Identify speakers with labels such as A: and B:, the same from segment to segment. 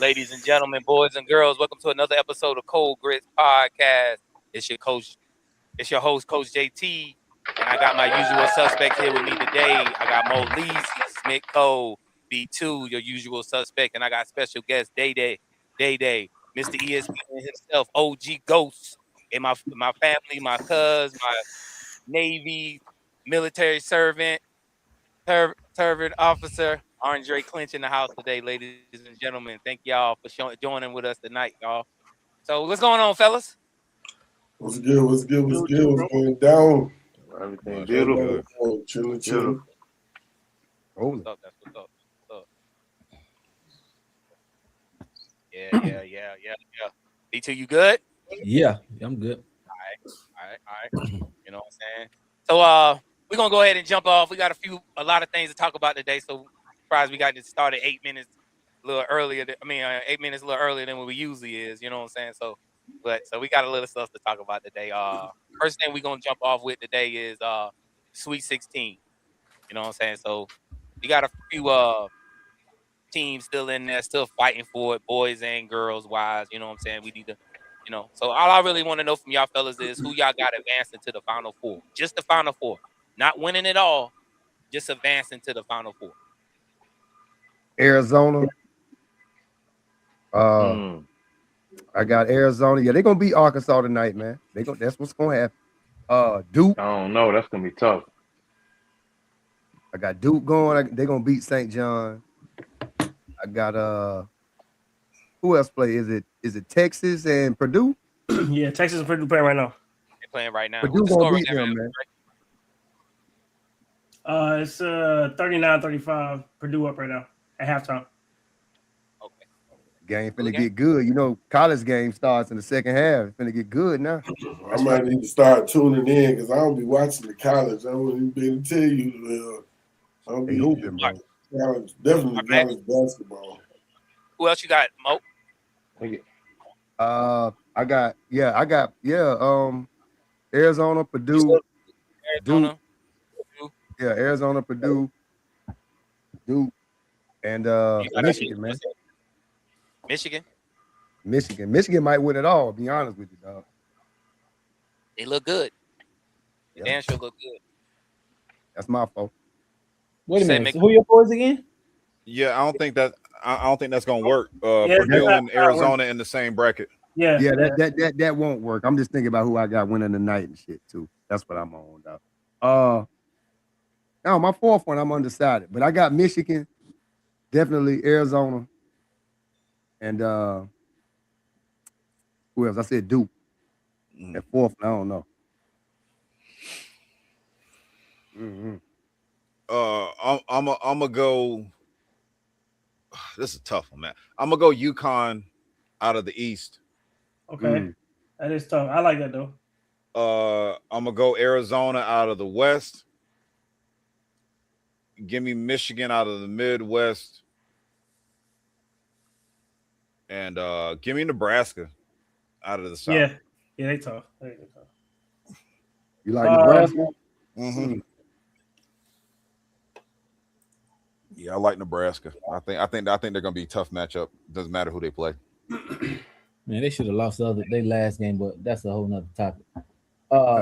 A: Ladies and gentlemen, boys and girls, welcome to another episode of Cold Grits Podcast. It's your host, Coach JT, and I got my usual suspect here with me today. I got Mo Lees, Smith Cole, B2, your usual suspect, and I got special guest Day Day, Mr. ESPN himself, OG Ghost, and my family, my cuz, my Navy military servant officer, Andre Clinch in the house today, ladies and gentlemen. Thank y'all for joining with us tonight, y'all. So what's going on, fellas?
B: What's good? What's going down?
C: Everything beautiful.
B: Chilling.
A: What's up? That's what's up. Yeah. B2, you good?
D: Yeah, I'm good.
A: All right. You know what I'm saying? So we're gonna go ahead and jump off. We got a lot of things to talk about today. So surprised we got to start at 8 minutes a little earlier. 8 minutes a little earlier than what we usually is. You know what I'm saying? So we got a little stuff to talk about today. First thing we're gonna jump off with today is Sweet 16. You know what I'm saying? So we got a few teams still in there, still fighting for it, boys and girls wise. You know what I'm saying? We need to, So all I really want to know from y'all fellas is who y'all got advancing to the Final Four. Just the Final Four, not winning it all, just advancing to the Final Four.
E: Arizona. I got Arizona. Yeah, they're gonna beat Arkansas tonight, man. That's what's gonna happen. Duke.
C: I don't know. That's gonna be tough.
E: I got Duke going. They're gonna beat St. John. I got who else play? Is it Texas and Purdue?
F: Yeah, Texas and Purdue playing right now.
A: They're playing right now.
E: Purdue gonna beat them, man.
F: It's 39-35. Purdue up right now at halftime.
A: Okay.
E: Game finna get good. You know, college game starts in the second half. It's finna get good now.
B: I might need to start tuning in because I don't be watching the college. I wouldn't even be able to tell you. I don't be
E: hooping, bro.
B: Definitely college basketball.
A: Who else you got, Mo?
E: I got Arizona, Purdue,
A: Arizona,
E: Duke. Yeah, Arizona, Purdue, Duke, and Michigan, man. Michigan might win it all. To be honest with you, dog.
A: They look good.
E: Yeah.
A: They damn sure look good.
E: That's my fault.
D: Wait a minute. So who your boys again?
G: Yeah, I don't think that's gonna work. Purdue and Arizona in the same bracket.
F: Yeah,
E: that won't work. I'm just thinking about who I got winning tonight and shit too. That's what I'm on, dog. Now my fourth one, I'm undecided, but I got Michigan, definitely Arizona, and who else? I said Duke. At fourth, I don't know.
G: I'm gonna go. This is a tough one, man. I'm gonna go UConn out of the East.
F: Okay, that is tough. I like that though.
G: I'm gonna go Arizona out of the West. Give me Michigan out of the Midwest, and give me Nebraska out of the South.
F: Yeah, they tough.
E: You like Nebraska?
G: Mm-hmm. Yeah, I like Nebraska. I think they're gonna be a tough matchup. Doesn't matter who they play.
D: Man, they should have lost their last game, but that's a whole nother topic.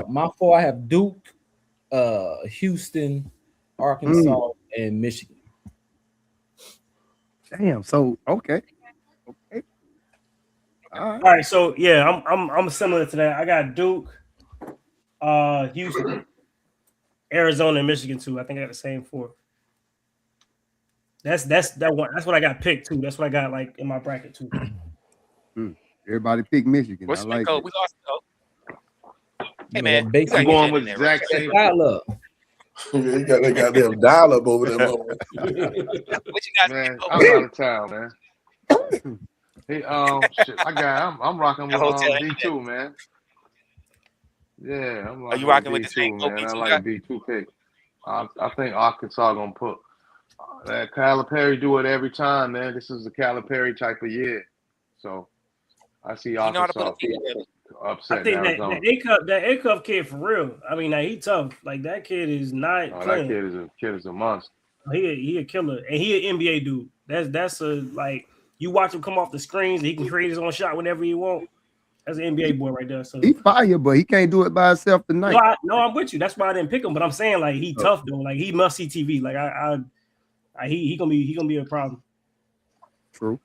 D: My four, I have Duke, Houston, Arkansas, and Michigan.
E: Damn. So okay.
F: All right. So yeah, I'm similar to that. I got Duke, Houston, Arizona, and Michigan too. I think I got the same four. That's one. That's what I got picked too. That's what I got like in my bracket too.
E: Everybody pick Michigan.
A: What's
E: I like
A: it. We lost though. Hey man,
D: basically
C: going with Zach.
B: They got them dial up over there.
A: What you guys
C: Man, I'm out of town, man. Hey, shit, I'm rocking with B2, man. Yeah, I'm
A: you rocking with
C: B2,
A: the
C: man.
A: B2
C: I like
A: guy?
C: B2 pick. I think Arkansas gonna put that Calipari do it every time, man. This is a Calipari type of year, so I see Arkansas upset.
F: I think that A-Cup kid for real. I mean, he tough. Like that kid is not. Playing.
C: That kid is a monster.
F: He a killer, and he an NBA dude. That's a like You watch him come off the screens, and he can create his own shot whenever he want. That's an NBA boy right there. So
E: he fire, but he can't do it by himself tonight.
F: no, I'm with you. That's why I didn't pick him. But I'm saying like he tough though. Like he must see TV. Like he gonna be a problem.
E: True.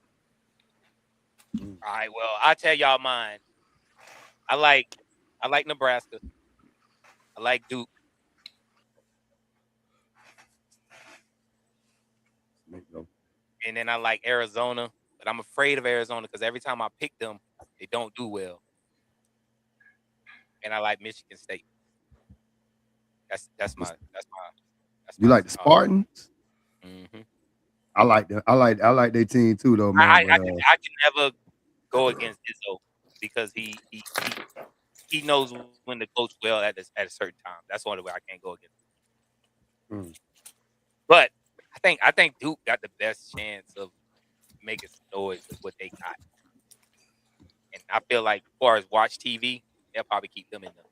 A: All right, well, I'll tell y'all mine. I like Nebraska. I like Duke. And then I like Arizona, but I'm afraid of Arizona because every time I pick them, they don't do well. And I like Michigan State. That's my.
E: You like the Spartans?
A: Mm-hmm.
E: I like them. I like their team too, though, man.
A: I can never go against Izzo because he knows when to coach well at a certain time. That's the only way I can't go against him. But I think Duke got the best chance of making some noise with what they got. And I feel like as far as watch TV, they'll probably keep them in the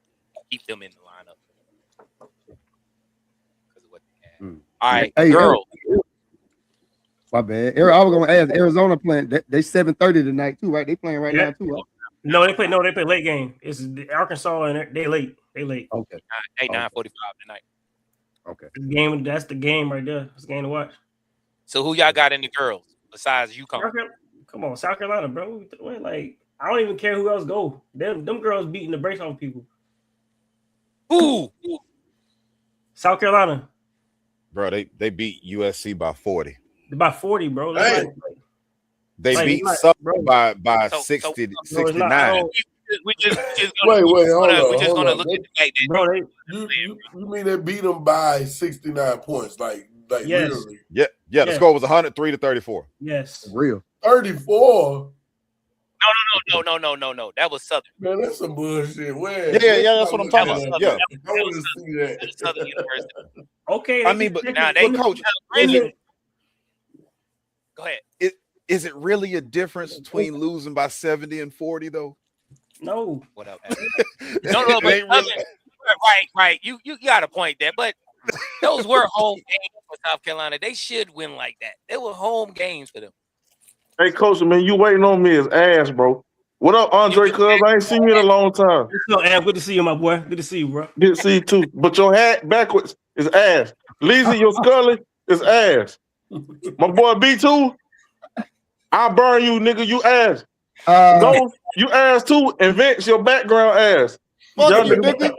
A: lineup. Because of what they have. All right,
E: hey,
A: girls.
E: My bad. I was gonna ask Arizona playing. They 7:30 tonight too, right? They playing right now too. Right?
F: No, they play late game. It's Arkansas and they late.
E: Okay.
A: They 9:45 tonight.
E: Okay.
F: That's the game right there. It's a game to watch.
A: So who y'all got in the girls besides UConn?
F: Come on, South Carolina, bro. Like I don't even care who else go. Them girls beating the brakes off people.
A: Who?
F: South Carolina.
G: Bro, they beat USC by 40.
F: By 40, bro.
B: Hey.
G: They beat Southern by 60, 69.
A: We just
B: Wait, hold on.
A: We're just gonna look at the fact that
F: bro.
B: You mean they beat them by 69 points? Like
F: yes.
B: Literally?
G: Yeah. The score was 103-34.
F: Yes,
E: real
B: 34.
A: No. That was Southern.
B: Man, that's some bullshit. Where?
G: Yeah, that's what I'm talking about. Yeah.
B: I want to see that.
A: That was Southern University.
F: Okay.
G: I mean, but
A: now they
G: coach.
A: Go ahead.
G: Is it really a difference between losing by 70 and 40 though?
F: No.
A: What up? No, but really... right. You got a point there, but those were home games for South Carolina. They should win like that. They were home games for them.
H: Hey, coach, man, you waiting on me as ass, bro. What up, Andre Cuz? I ain't seen you in a long time.
F: Good to see you, my boy. Good to see you, bro.
H: Good to see you too. But your hat backwards is ass. Lizzie, your Scully is ass. My boy B2, I'll burn you, nigga. You ass. No, you ass too. And Vince, your background ass. Y'all niggas,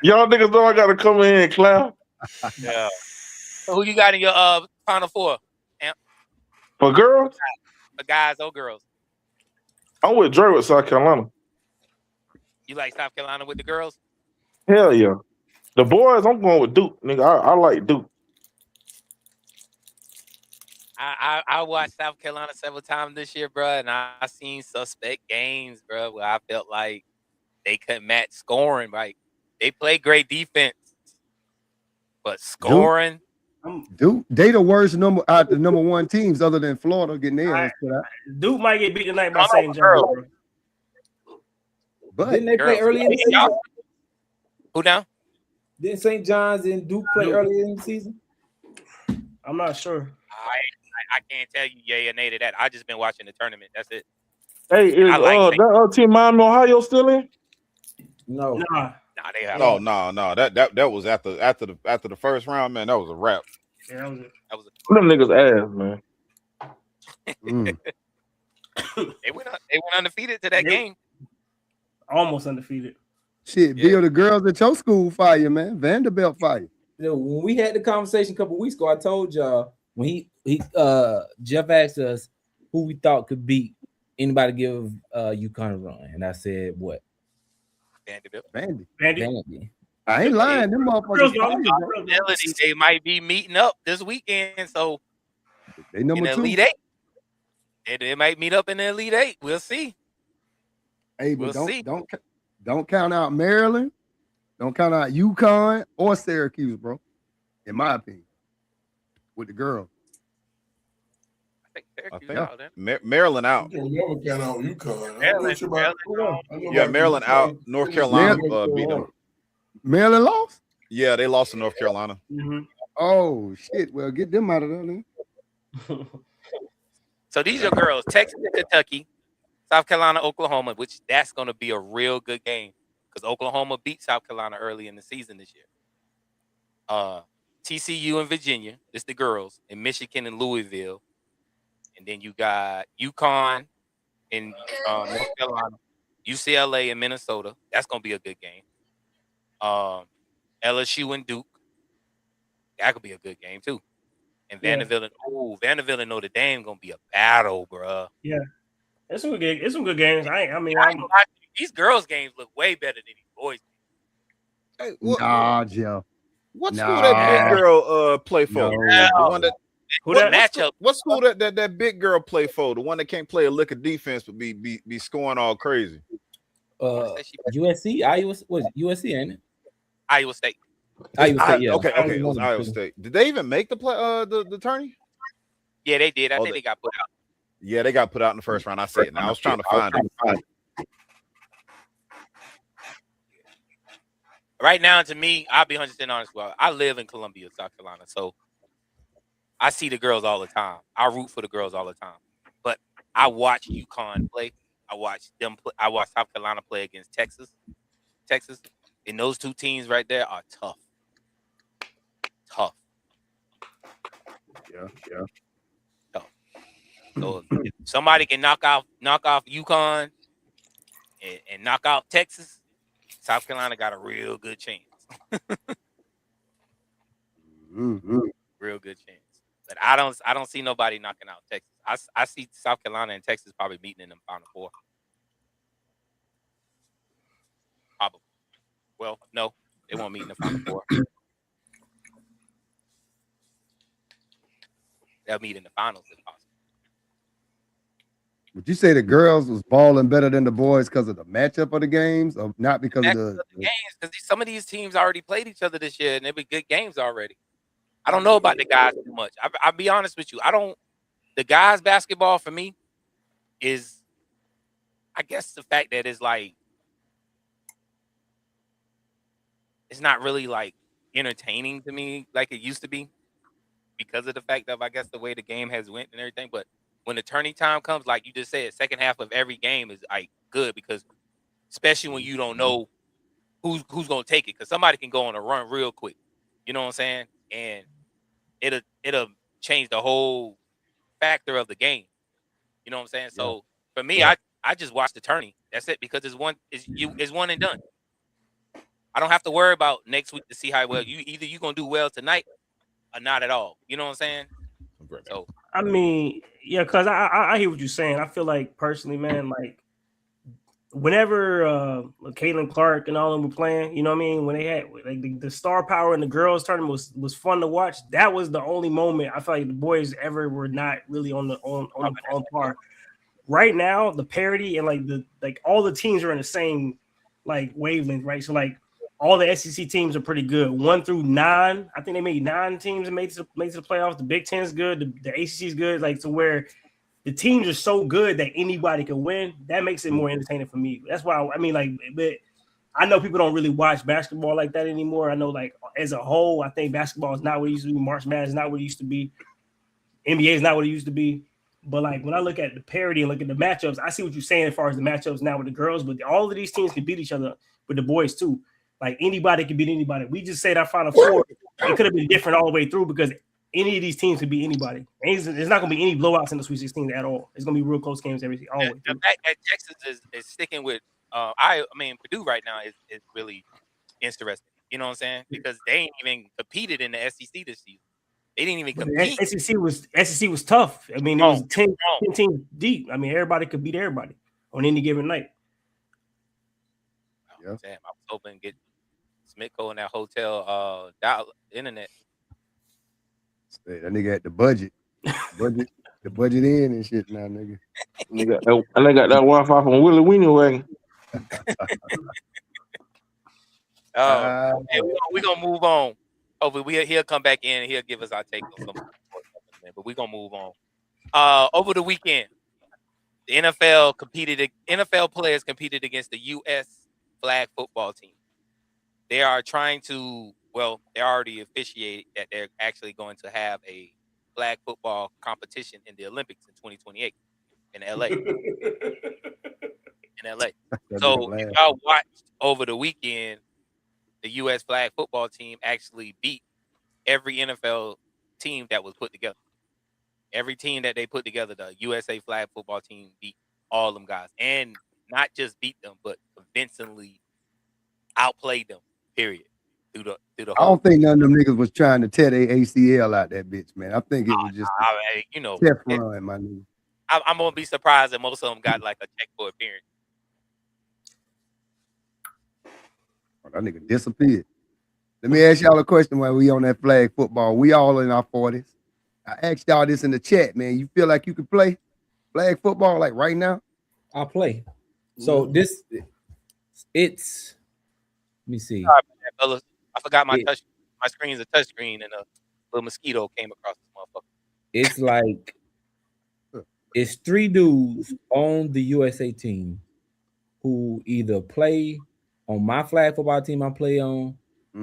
H: y'all niggas know I gotta come in here and clap.
A: Yeah. So who you got in your Final Four?
H: For girls?
A: For guys or girls?
H: I'm with Dre with South Carolina.
A: You like South Carolina with the girls?
H: Hell yeah. The boys, I'm going with Duke, nigga. I like Duke.
A: I watched South Carolina several times this year, bro, and I seen suspect games, bro, where I felt like they couldn't match scoring. Right? They play great defense, but scoring.
E: Duke, they the worst number one teams other than Florida getting their ass put out.
F: Duke might get beat tonight by St. John.
D: But didn't they play early in the season?
A: Who now?
D: Didn't St. John's and Duke play early in the season?
F: I'm not sure.
A: I can't tell you yay or nay to that. I just been watching the tournament. That's it.
H: Hey, is that team Miami, Ohio still in?
F: No.
A: Nah, they have.
G: No. That was after the first round, man. That was a wrap.
F: Yeah,
A: that was
H: them niggas ass, man.
A: They went undefeated to that game.
F: Almost undefeated.
E: Shit, Bill, the girls at your school fire, man. Vanderbilt fire.
D: You know, when we had the conversation a couple weeks ago, I told y'all when Jeff asked us who we thought could beat anybody give UConn a run, and I said what?
A: Vandy.
E: I ain't lying. Them motherfuckers.
A: They might be meeting up this weekend, so
E: they number
A: in the
E: 2.
A: Elite Eight. They might meet up in the Elite Eight. We'll see.
E: Hey, but don't count out Maryland. Don't count out UConn or Syracuse, bro. In my opinion, with the girls.
A: I think
G: Maryland out.
B: Never count out UConn.
G: Maryland out. North Carolina beat them.
E: Maryland lost?
G: Yeah, they lost to North Carolina.
F: Mm-hmm.
E: Oh shit! Well, get them out of there, then.
A: So these are girls: Texas and Kentucky, South Carolina, Oklahoma, which that's going to be a real good game because Oklahoma beat South Carolina early in the season this year. TCU and Virginia, this the girls, and Michigan and Louisville, and then you got UConn in North Carolina, UCLA and Minnesota. That's going to be a good game. LSU and Duke, that could be a good game too. And Vanderbilt and Notre Dame going to be a battle, bro.
F: Yeah, it's some good games.
A: These girls' games look way better than these boys'
G: Hey,
E: Nah, Joe.
G: What school that big girl play for?
E: No.
G: The one that
A: matchup?
G: What school that big girl play for? The one that can't play a lick of defense but be scoring all crazy.
D: USC, Iowa, was USC, ain't it?
A: Iowa State.
D: Iowa State, yeah.
G: Okay, it was Iowa State. Did they even make the play? The tourney?
A: Yeah, they did. I think they got put out.
G: Yeah, they got put out in the first round. I see it now. I was trying to find it.
A: Right now, to me, I'll be 100% honest. Well, I live in Columbia, South Carolina, so I see the girls all the time. I root for the girls all the time. But I watch UConn play. I watch them play. I watch South Carolina play against Texas. And those two teams right there are tough. Tough.
E: Yeah.
A: Tough. So if somebody can knock off UConn and knock out Texas, South Carolina got a real good chance. Real good chance. But I don't see nobody knocking out Texas. I see South Carolina and Texas probably meeting in the Final Four. Probably. Well, no, they won't meet in the Final Four. They'll meet in the finals if possible.
E: Would you say the girls was balling better than the boys because of the matchup of the games, or not because of the
A: games? Because some of these teams already played each other this year, and they've been good games already. I don't know about the guys too much. I'll be honest with you. The guys' basketball for me is, I guess, the fact that it's like, it's not really like entertaining to me like it used to be because of the fact of, I guess, the way the game has went and everything. But when the turning time comes, like you just said, second half of every game is like good because especially when you don't know who's going to take it, because somebody can go on a run real quick. You know what I'm saying? And it'll change the whole factor of the game. You know what I'm saying? Yeah. So for me, I just watch the tourney. That's it, because it's one and done. I don't have to worry about next week to see how well you're gonna do well tonight or not at all. You know what I'm saying? So
F: I mean, yeah, because I hear what you're saying. I feel like personally, man, like whenever Caitlin Clark and all of them were playing, you know what I mean? When they had like the star power in the girls tournament was fun to watch. That was the only moment I feel like the boys ever were not really on par. Right now, the parity and like all the teams are in the same like wavelength, right? So like all the SEC teams are pretty good. 1 through 9, I think they made 9 teams and made it to the playoffs. The Big Ten is good. The ACC is good. Like, to where the teams are so good that anybody can win. That makes it more entertaining for me. That's why I mean, like, but I know people don't really watch basketball like that anymore. I know, like, as a whole, I think basketball is not what it used to be. March Madness is not what it used to be. NBA is not what it used to be. But like when I look at the parity and look at the matchups, I see what you're saying as far as the matchups now with the girls. But all of these teams can beat each other with the boys too. Like anybody can beat anybody. We just said our Final Four. It could have been different all the way through because any of these teams could beat anybody. There's not going to be any blowouts in the Sweet 16 at all. It's going to be real close games everything. All the way through.
A: The fact that Texas is sticking with I mean Purdue right now is really interesting. You know what I'm saying? Because they ain't even competed in the SEC this season. They didn't even compete.
F: The SEC was tough. I mean, it was 10 teams deep. I mean, everybody could beat everybody on any given night.
A: Yeah. Damn, I was hoping to get Smitko in that hotel dial internet.
E: That nigga had the budget in and shit now, nigga.
H: And they got that Wi-Fi from Willie Weenie Wagon.
A: We're gonna move on. Hopefully he'll come back in and he'll give us our take on something. But we're gonna move on. Over the weekend, the NFL players competed against the U.S. flag football team. They are trying to, they already officiated that they're actually going to have a flag football competition in the Olympics in 2028 in LA. So if y'all watched over the weekend, the U.S. flag football team actually beat every NFL team that was put together. Every team that they put together, the USA flag football team beat all them guys, and not just beat them, but convincingly outplayed them. Period. Through the
E: I
A: whole.
E: don't think none of them niggas was trying to tear their ACL out that bitch, man. I think it was just test run, my nigga.
A: I'm gonna be surprised that most of them got like a check for appearance.
E: Oh, that nigga disappeared. Let me ask y'all a question while we on that flag football. We all in our 40s. I asked y'all this in the chat, man. You feel like you could play flag football like right now?
D: I'll play. So it's let me see.
A: Sorry about that, fellas. I forgot my screen's a touch screen, and a little mosquito came across this motherfucker.
D: It's like it's 3 dudes on the USA team who either play on my flag football team I play on,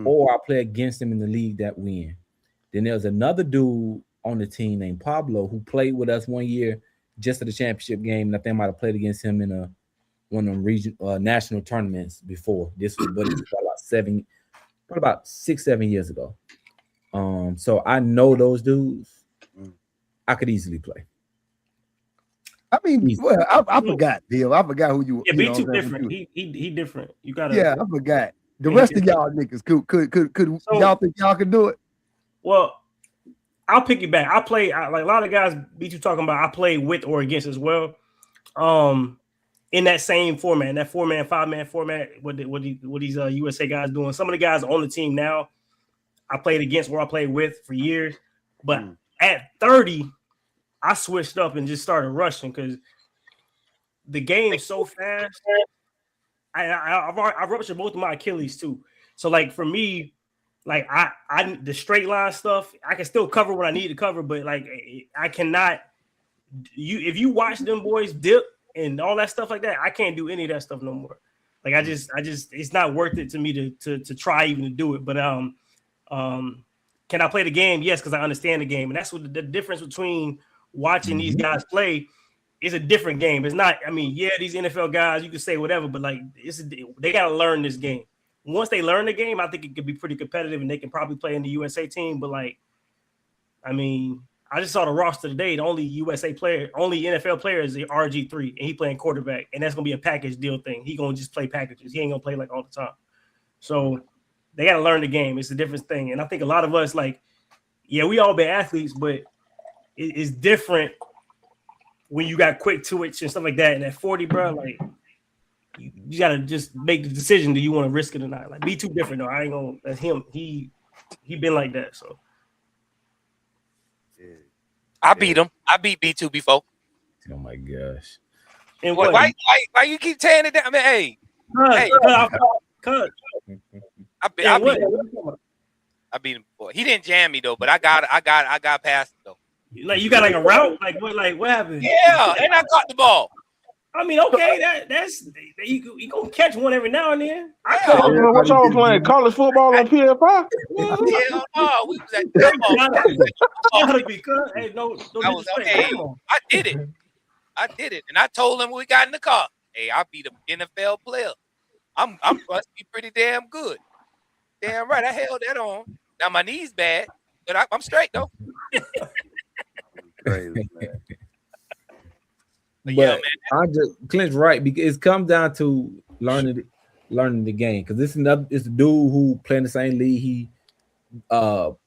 D: or I play against them in the league that we in. Then there's another dude on the team named Pablo who played with us 1 year just at the championship game, and I think I might have played against him in one of them national tournaments before. This was about 6-7 years ago. So I know those dudes. I could easily play.
E: I mean, well, I forgot, Bill. I forgot who you.
F: Yeah, be too different. He different. You gotta.
E: Yeah, I forgot. The rest of y'all niggas could y'all think y'all could do it?
F: Well, I'll pick you back. Like a lot of guys beat you talking about. I play with or against as well. In that same format, that 4-man, 5-man format, what these USA guys doing. Some of the guys on the team now, I played against or I played with for years. But at 30, I switched up and just started rushing because the game's so fast. I ruptured both of my Achilles too. So like for me, like I the straight line stuff, I can still cover what I need to cover, but like I cannot. If you watch them boys dip and all that stuff like that, I can't do any of that stuff no more. Like I just it's not worth it to me to try even to do it. But can I play the game? Yes, because I understand the game, and that's what the difference between watching these guys play is a different game. It's not. I mean, yeah, these NFL guys, you can say whatever, but like they got to learn this game. Once they learn the game, I think it could be pretty competitive, and they can probably play in the USA team. But like, I mean, I just saw the roster today. The only NFL player is the RG3, and he playing quarterback, and that's gonna be a package deal thing. He gonna just play packages. He ain't gonna play like all the time. So they got to learn the game. It's a different thing, and I think a lot of us like, yeah, we all been athletes, but it's different when you got quick twitch and stuff like that. And at 40, bro, like you gotta just make the decision: do you want to risk it or not? Like, be too different. though. I ain't gonna. That's him. He been like that. So.
A: I beat him. I beat B2 before.
D: Oh my gosh!
A: And why you keep tearing it down? I mean, hey, I beat him before. He didn't jam me though, but I got past him though.
F: Like you got like a route? Like what happened?
A: Yeah, and I caught the ball.
F: I mean, okay, that's you gonna catch one every now and then.
H: What y'all playing? College football on PS5?
A: Hell no, we was at
F: hey, no,
A: I did it, and I told him when we got in the car, hey, I beat an NFL player. I'm must be pretty damn good. Damn right, I held that on. Now my knee's bad, but I'm straight though.
E: Crazy, man.
D: But yeah, I just Clint's right because it comes down to learning the game. Because it's a dude who playing the same league. He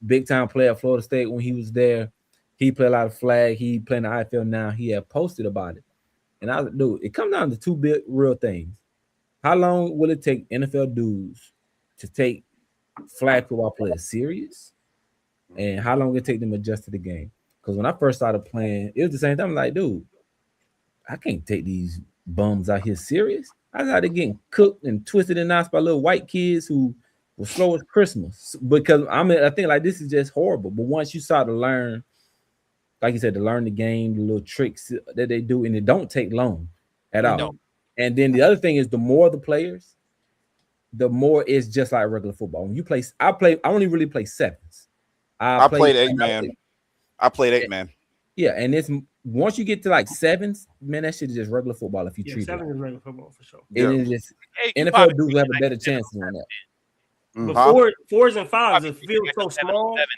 D: big time player at Florida State when he was there. He played a lot of flag. He playing the IFL now. He had posted about it. And I was dude, it comes down to two big real things. How long will it take NFL dudes to take flag football players serious? And how long will it take them to adjust to the game? Because when I first started playing, it was the same time. I'm like, dude, I can't take these bums out here serious. I was out there getting cooked and twisted and knotted by little white kids who were slow as Christmas. Because I think like this is just horrible. But once you start to learn, like you said, to learn the game, the little tricks that they do, and it don't take long at all.
A: No.
D: And then the other thing is the more the players, the more it's just like regular football. When you play, I only really play sevens.
G: I played 8-man. I played 8-man.
D: Yeah, and it's once you get to like sevens, man, that shit is just regular football if you
F: Yeah,
D: treat it.
F: seven is regular football for sure.
D: And
G: Yeah.
D: it is
A: Hey, you
D: NFL
A: probably
D: dudes have a
A: like
D: better
A: seven
D: chance than that.
F: But
G: Huh?
F: fours and fives,
A: Probably
F: the field's so
A: seven on
F: small.
A: seven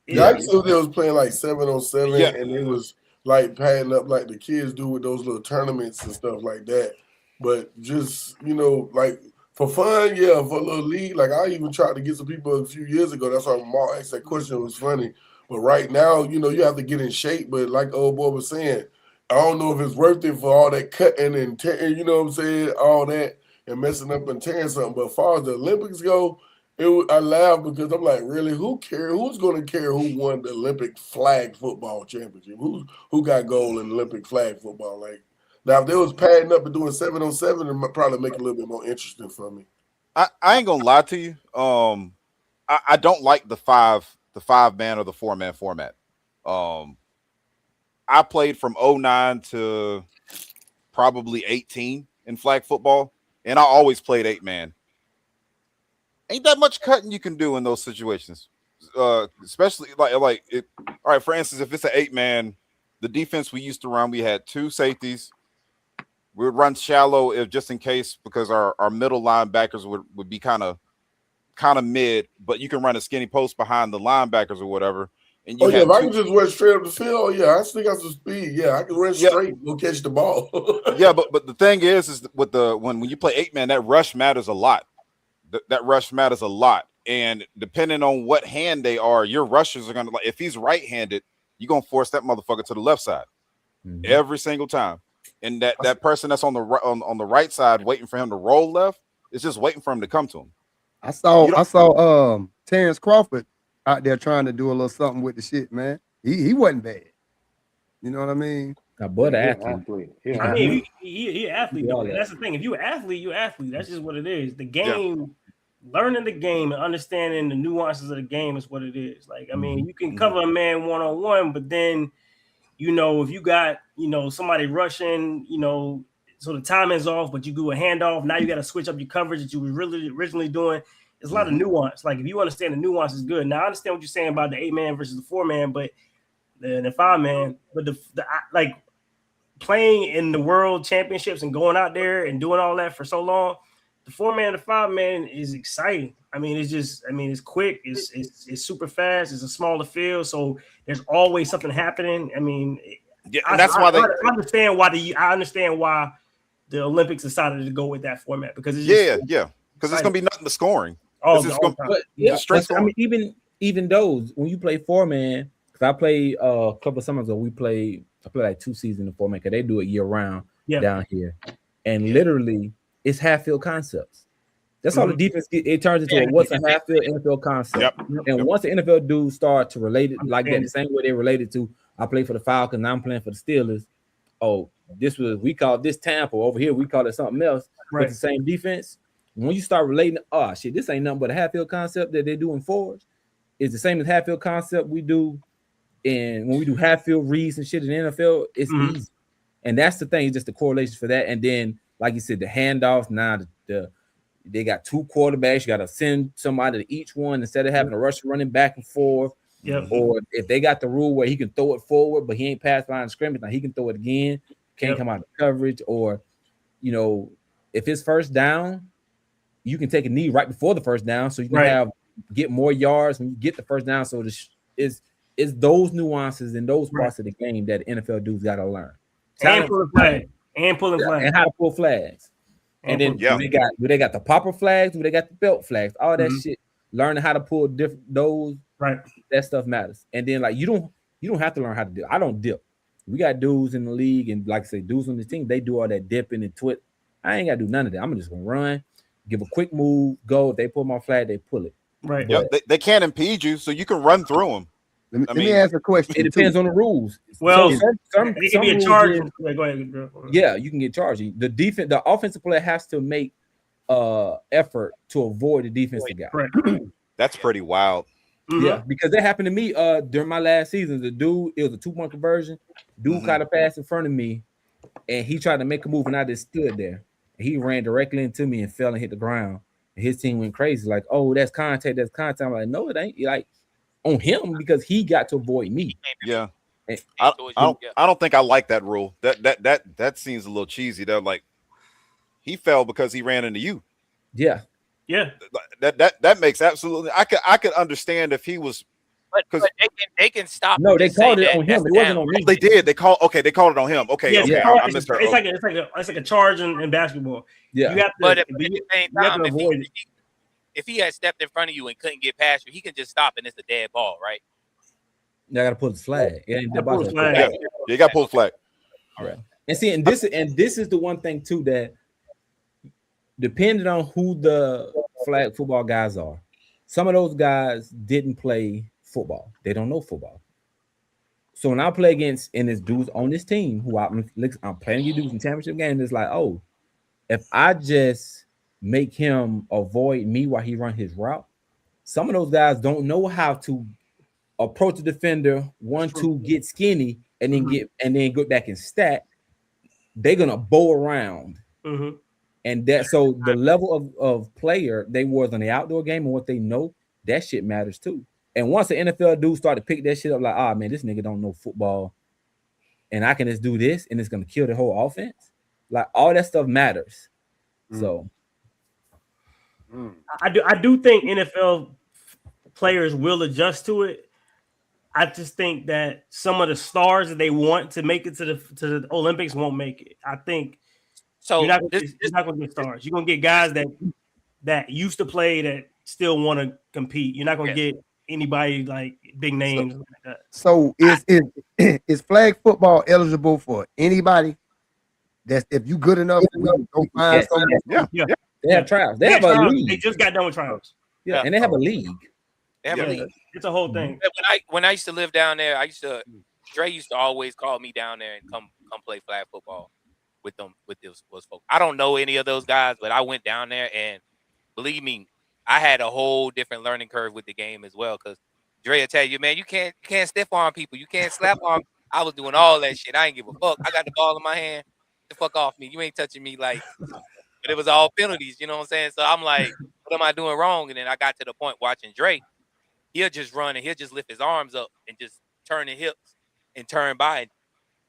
A: then.
B: Yeah, I used to they was playing like 7-on-7,
G: Yeah.
B: and it was like padding up like the kids do with those little tournaments and stuff like that. But just like for fun, yeah, for a little league. Like I even tried to get some people a few years ago. That's why Mark asked that question. It was funny. But right now, you have to get in shape. But like the old boy was saying, I don't know if it's worth it for all that cutting and tearing, you know what I'm saying, all that and messing up and tearing something. But as far as the Olympics go, I laugh because I'm like, really, who cares? Who's going to care who won the Olympic flag football championship? Who got gold in Olympic flag football? Like now, if they was padding up and doing 7-on-7, it might probably make it a little bit more interesting for me.
G: I ain't gonna lie to you. I don't like the 5-man or the 4-man format. I played from 09 to probably 18 in flag football, and I always played 8-man. Ain't that much cutting you can do in those situations, especially like it. All right, for instance, if it's an 8-man, the defense we used to run, we had 2 safeties. We would run shallow if just in case because our middle linebackers would be kind of mid, but you can run a skinny post behind the linebackers or whatever. And you
B: if I can just run straight up the field, I still got some speed. Yeah, I can run straight and go catch the ball.
G: Yeah, but the thing is with when you play 8-man, that rush matters a lot. That rush matters a lot. And depending on what hand they are, your rushers are gonna like if he's right-handed, you're gonna force that motherfucker to the left side every single time. And that person that's on the right side waiting for him to roll left is just waiting for him to come to him.
E: I saw Terrence Crawford out there trying to do a little something with the shit, man. He wasn't bad. You know what I mean?
D: Now, boy, the athlete.
F: I mean, he an athlete, though. That's the thing. If you're an athlete, you're an athlete. That's just what it is. The game, learning the game and understanding the nuances of the game is what it is. Like, I mean, you can cover a man one-on-one, but then, if you got, somebody rushing, so the timing's off, but you do a handoff. Now you got to switch up your coverage that you were really originally doing. There's a lot of nuance. Like, if you understand the nuance is good. Now, I understand what you're saying about the 8-man versus the 4-man, but the 5-man. But the like playing in the world championships and going out there and doing all that for so long, the 4-man, the 5-man is exciting. I mean, it's quick. It's super fast. It's a smaller field, so there's always something happening. I mean,
G: and that's why
F: I understand why the Olympics decided to go with that format because it's
G: because it's gonna be nothing but scoring.
D: Just straight scoring. I mean, even those when you play 4-man, because I played a couple of summers ago, I played like 2 seasons of 4-man because they do it year round down here, and literally it's half field concepts. That's all the defense it turns into what's a half field NFL concept. And once the NFL dudes start to relate it like that, the same way they related to I play for the Falcons, now I'm playing for the Steelers. Oh, we call this Tampa over here, we call it something else. With the same defense. When you start relating, oh shit, this ain't nothing but a half field concept that they do in forwards. It's the same as half field concept we do and when we do half field reads and shit in the NFL, it's easy. And that's the thing, just the correlation for that. And then, like you said, the handoffs. Now they got 2 quarterbacks. You got to send somebody to each one instead of having a rush running back and forth. Or if they got the rule where he can throw it forward, but he ain't past line of scrimmage, now he can throw it again. Can't come out of coverage. Or, if it's first down, you can take a knee right before the first down, so you can get more yards when you get the first down. So it's those nuances and those parts of the game that the NFL dudes got to learn.
F: And pulling flags. And
D: how to pull flags. And then they got the popper flags, they got the belt flags, all that shit. Learning how to pull those that stuff matters. And then like you don't have to learn how to dip. I don't dip. We got dudes in the league, and like I say, dudes on the team, they do all that dipping and twit. I ain't gotta do none of that. I'm just gonna run, give a quick move, go. If they pull my flag, they pull it.
F: Right.
G: Yeah, they can't impede you, so you can run through them.
E: Let me ask a question.
D: It depends on the rules.
F: Well,
D: so some
F: can be a charge. Go ahead.
D: Yeah, you can get charged. The offensive player has to make effort to avoid the defensive guy.
F: Right.
G: That's pretty wild.
D: Yeah, because that happened to me during my last season. The dude, it was a 2-point conversion. Dude caught a pass in front of me, and he tried to make a move, and I just stood there. And he ran directly into me and fell and hit the ground. And his team went crazy, like, "Oh, that's contact, that's contact." I'm like, "No, it ain't." Like, on him because he got to avoid me.
G: Yeah.
D: And,
G: I don't think I like that rule. That seems a little cheesy. They're like, he fell because he ran into you.
D: Yeah.
F: Yeah.
G: That makes absolutely. I could understand if he was.
A: But they can stop.
D: No, they called it on him. It wasn't on me.
G: They did. They called it on him. Okay.
F: Yeah,
G: okay. I missed her.
F: It's like a charge in basketball.
D: Yeah.
F: You have to,
A: but at the same time,
F: avoid it.
A: If he had stepped in front of you and couldn't get past you, he can just stop and it's a dead ball, right?
D: You gotta pull the flag. Yeah, you
G: got to pull the flag.
D: All right. And see, and this is the one thing too that depending on who the flag football guys are, some of those guys didn't play football. They don't know football. So when I play against and it's dudes on this team who I'm playing you dudes in championship game, it's like, oh, if I just make him avoid me while he run his route, some of those guys don't know how to approach the defender, 1-2, get skinny, and then go back and stack. They're gonna bow around. And that so the level of player they was on the outdoor game and what they know, that shit matters too. And once the NFL dude started to pick that shit up, like, ah, man, this nigga don't know football, and I can just do this, and it's gonna kill the whole offense. Like all that stuff matters. So
F: I do think NFL players will adjust to it. I just think that some of the stars that they want to make it to the Olympics won't make it. I think so. You're not going to get stars. You're going to get guys that used to play that still want to compete. You're not going to get anybody like big names like that.
E: So is flag football eligible for anybody? That's if you good enough, go find somebody.
D: Yeah. They have trials. They have a league.
F: They just got done with trials.
D: Yeah, and they have a league.
A: They have a league.
F: It's a whole thing.
A: When I used to live down there, Dre used to always call me down there and come play flag football with those folks. I don't know any of those guys, but I went down there and believe me, I had a whole different learning curve with the game as well. Because Dre will tell you, man, you can't stiff arm people, you can't slap arm. I was doing all that shit. I ain't give a fuck. I got the ball in my hand. Get the fuck off me. You ain't touching me like. But it was all penalties, you know what I'm saying? So I'm like, what am I doing wrong? And then I got to the point watching Dre. He'll just run and he'll just lift his arms up and just turn the hips and turn by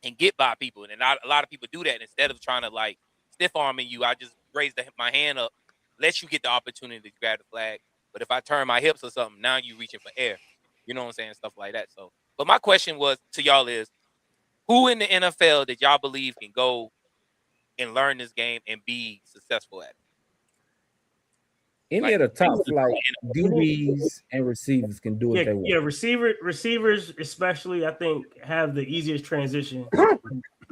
A: and get by people. And a lot of people do that. And instead of trying to like stiff arming you, I just raise my hand up, let you get the opportunity to grab the flag. But if I turn my hips or something, now you reaching for air. You know what I'm saying? Stuff like that. So, but my question was to y'all is, who in the NFL that y'all believe can go and learn this game and be successful at it?
D: Any of the top flight DBs and receivers can do what they want.
F: Yeah, receivers especially, I think, have the easiest transition.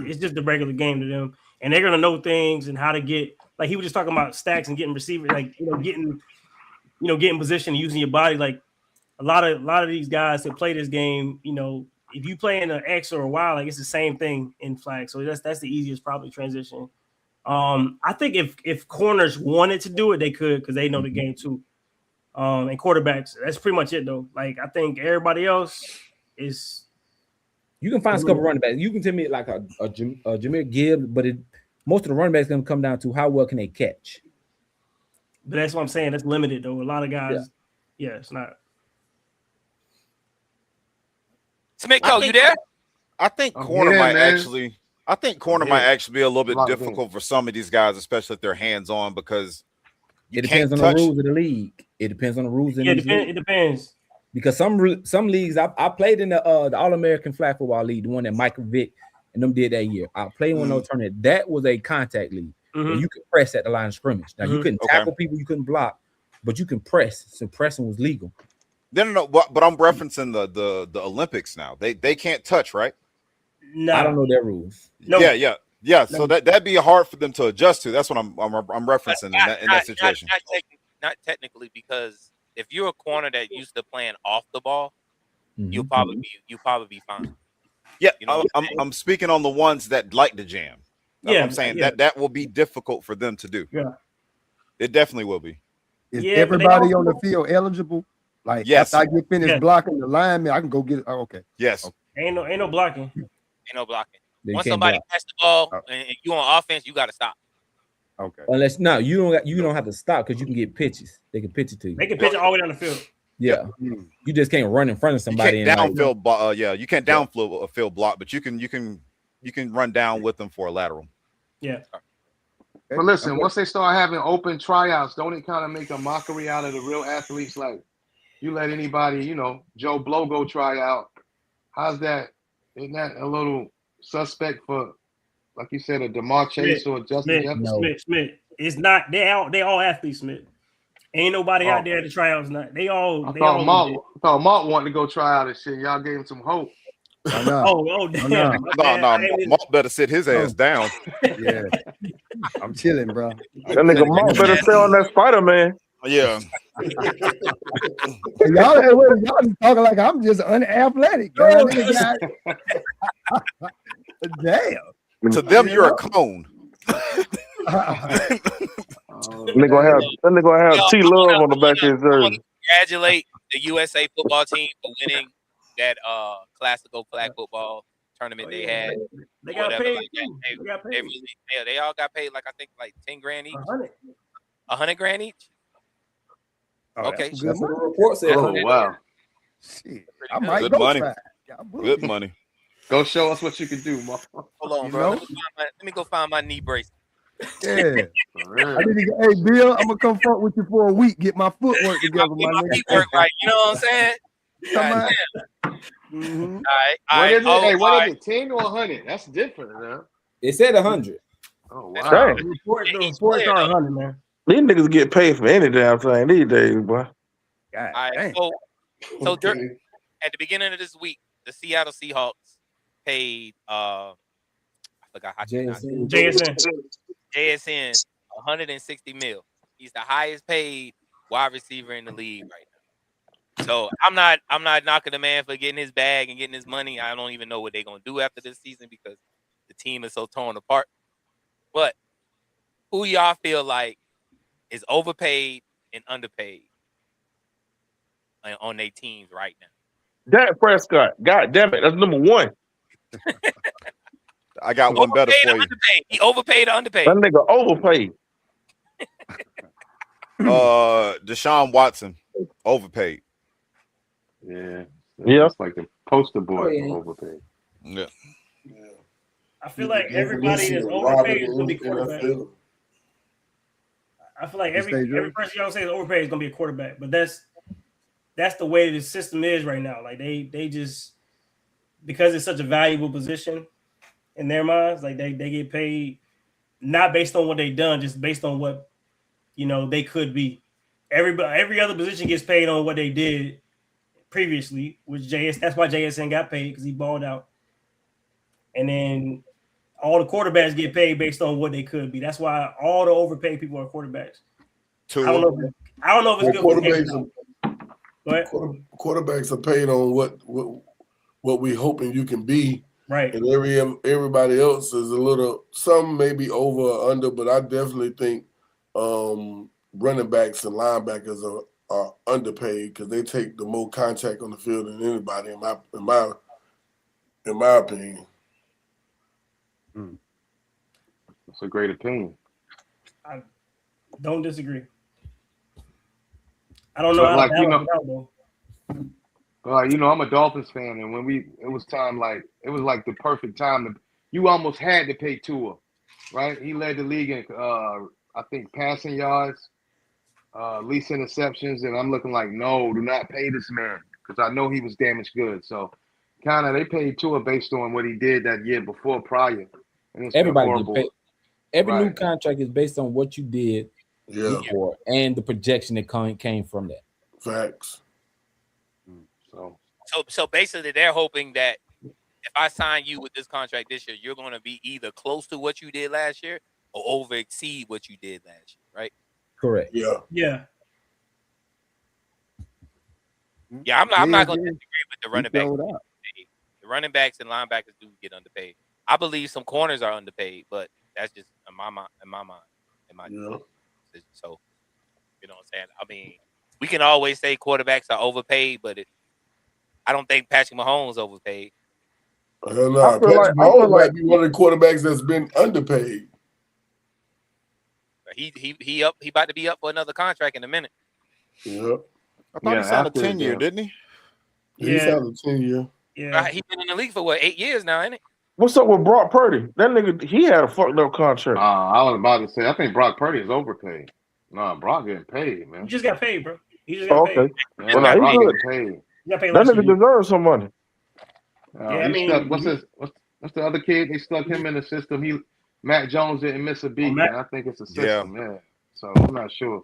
F: It's just the regular game to them, and they're gonna know things and how to get. Like he was just talking about stacks and getting receivers, like getting position, and using your body. Like a lot of these guys that play this game, if you play in an X or a Y, like it's the same thing in flag. So that's the easiest probably transition. I think if corners wanted to do it, they could because they know the game too. And quarterbacks, that's pretty much it though. Like I think everybody else is.
D: You can find a couple running backs. You can tell me like a Jahmyr Gibbs, but most of the running backs going to come down to how well can they catch.
F: But that's what I'm saying. That's limited though. A lot of guys, it's not.
A: Smithco, you there?
G: I think corner might actually. I think corner might actually be a little bit difficult for some of these guys, especially if they're hands-on, because
D: it depends on the rules of the league. It depends on the rules.
F: It depends.
D: Because some leagues, I played in the All-American Flag Football League, the one that Michael Vick and them did that year. I played in one of those tournaments. That was a contact league. And you could press at the line of scrimmage. Now, you couldn't tackle people, you couldn't block, but you can press. So pressing was legal.
G: No, but I'm referencing the Olympics now. They can't touch, right?
F: No,
D: I don't know their rules.
F: No.
G: Yeah. No. So that'd be hard for them to adjust to. That's what I'm referencing in that situation.
A: Not technically, because if you're a corner that used to playing off the ball, you'll probably be fine.
G: Yeah, I'm speaking on the ones that like to jam. I'm saying that will be difficult for them to do.
F: Yeah,
G: it definitely will be.
E: Is everybody on the field eligible? Like,
G: yes,
E: after I get finished blocking the lineman, I can go get it. Oh, okay.
G: Yes.
E: Okay.
F: Ain't no blocking.
A: Ain't no blocking. Once somebody pass the ball and you on offense, you got to stop.
E: Okay.
D: Unless you don't have to stop because you can get pitches. They can pitch it to you.
F: They can pitch it all the way down the field.
D: Yeah, you just can't run in front of somebody.
G: You can't downfield. You can't downfield a field block, but you can run down with them for a lateral.
F: Yeah.
C: But listen, once they start having open tryouts, don't it kind of make a mockery out of the real athletes? Like, you let anybody, Joe Blow go try out. How's that? Isn't that a little suspect for, like you said, a DeMar Chase or Justin Jefferson?
F: Smith. It's not. They all athletes, Smith. Ain't nobody out there at the tryouts. Not. They all.
C: I thought Mark wanted to go try out and shit. Y'all gave him some hope.
F: Oh, damn.
G: Mark better sit his ass down.
E: Yeah, I'm chilling, bro.
H: That nigga Mark better stay on that Spider-Man.
G: Yeah.
E: y'all talking like I'm just unathletic.
G: Damn. To them, you're a clone.
H: They're gonna have T Love on the back of his jersey.
A: Congratulate the USA football team for winning that classical flag football tournament they had.
F: They got paid.
A: They all got paid like 10 grand each. 100 grand each. Okay.
D: That's what the report said.
C: Oh wow.
E: Shit. I might
G: Good
E: go
G: money.
E: try.
G: Good money.
C: Go show us what you can do, Mark.
A: Hold on, bro. Let me go find my knee brace.
E: Yeah. Hey, Bill, I'm gonna come fuck with you for a week. Get my footwork together, my nigga.
A: Feet work right. You know what I'm saying?
E: Mm-hmm.
A: All right.
C: What is it? 10 or 100? That's different, man.
D: It said 100.
C: Oh wow.
F: The reports are 100, man.
H: These niggas get paid for any damn thing these days, boy.
A: All right. So at the beginning of this week, the Seattle Seahawks paid I forgot how JSN 160 mil. He's the highest paid wide receiver in the league right now. So I'm not knocking the man for getting his bag and getting his money. I don't even know what they're gonna do after this season because the team is so torn apart. But who y'all feel like is overpaid and underpaid on their teams right now?
H: Dak Prescott. God damn it. That's number one.
G: I got one better for you.
A: Underpaid. He overpaid or underpaid?
H: That nigga overpaid.
G: Deshaun Watson, overpaid.
C: Yeah.
H: Yeah.
C: It's like the poster boy for overpaid.
G: Yeah.
F: I feel like everybody that's overpaid is gonna be quarterback. I feel like every person y'all say is overpaid is gonna be a quarterback, but that's the way the system is right now. Like they just, because it's such a valuable position in their minds, like they get paid not based on what they've done, just based on what they could be. Every other position gets paid on what they did previously, which that's why JSN got paid, because he balled out. And then all the quarterbacks get paid based on what they could be. That's why all the overpaid people are quarterbacks. I don't know if it's good.
B: Quarterbacks are paid on what we hoping you can be.
F: Right.
B: And everybody else is some may be over or under, but I definitely think running backs and linebackers are underpaid because they take the more contact on the field than anybody in my opinion.
C: That's a great opinion.
F: I don't disagree. I don't know how to balance it out, though.
C: I'm a Dolphins fan, and when it was like the perfect time you almost had to pay Tua, right? He led the league in I think passing yards, least interceptions, and I'm looking like, no, do not pay this man because I know he was damaged goods. So kind of they paid Tua based on what he did that year before prior. And
D: everybody get paid. Every new contract is based on what you did before and the projection that came from that.
B: Facts.
A: So basically, they're hoping that if I sign you with this contract this year, you're going to be either close to what you did last year or over exceed what you did last year, right?
D: Correct.
B: Yeah.
A: Yeah, I'm not going to disagree with the running backs. The running backs and linebackers do get underpaid. I believe some corners are underpaid, but that's just in my mind. So, you know what I'm saying? I mean, we can always say quarterbacks are overpaid, but I don't think Patrick Mahomes is overpaid.
B: Hell no. Patrick Mahomes might be one of the quarterbacks that's been underpaid.
A: He about to be up for another contract in a minute.
B: Yeah.
G: I thought
C: Yeah,
G: he signed a
C: after
G: 10-year,
C: them.
G: didn't he?
B: He
F: Yeah,
B: signed a 10-year.
F: yeah.
A: He's been in the league for what, 8 years now, ain't it?
H: What's up with Brock Purdy? That nigga, he had a fucked up contract.
C: I was about to say, I think Brock Purdy is overpaid. Nah, Brock getting paid,
F: He
C: man.
F: just got paid, bro. He just got
H: Oh,
F: paid.
H: okay.
C: Yeah,
H: Well, now he
C: Brock
H: good.
C: getting paid.
F: He got paid
H: That
F: last
H: nigga
F: year.
H: deserves some money.
F: Yeah, I
C: He
F: mean,
C: stuck. What's the other kid? They stuck him in the system. Matt Jones didn't miss a beat,
F: Matt-
C: man. I think it's a
G: Yeah.
C: system, yeah. So I'm not sure.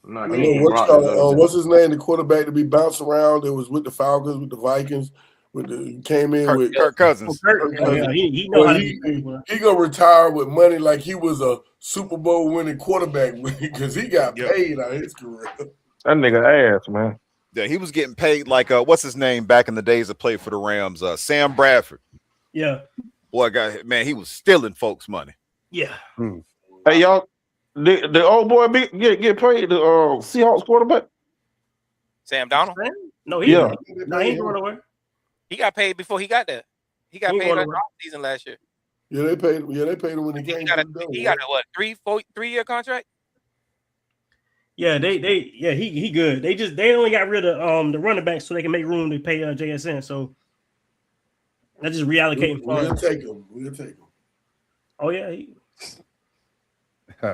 C: I'm not
F: I
B: I
C: sure
F: mean,
B: know
C: Brock deserves that.
B: what's his name? The quarterback to be bounced around. It was with the Falcons, with the Vikings. Came in with
G: Kirk Cousins.
F: Kirk,
B: Kirk
F: yeah,
B: Cousins.
F: he know
B: Well,
F: how to
B: he
F: do it.
B: he gonna retire with money like he was a Super Bowl winning quarterback because he got
G: Yep.
B: paid out of his career.
H: That nigga ass, man.
G: Yeah, he was getting paid like what's his name back in the days that played for the Rams? Sam Bradford.
F: Yeah,
G: Boy, man, he was stealing folks' money.
F: yeah.
H: Hey, y'all, the old boy get paid, the Seahawks quarterback?
A: Sam Donald.
F: No,
H: Yeah.
F: he ain't going nowhere.
A: He got paid before he got there. He got
F: He ain't
A: paid
F: going
A: last
F: nowhere.
A: season last year.
B: Yeah, they paid him when he came.
A: He got a what, 3-4-3-year contract?
F: Yeah, he good. They only got rid of the running back so they can make room to pay JSN. So they're just reallocating
B: We'll
F: funds.
B: take him. We'll take him.
F: Oh yeah,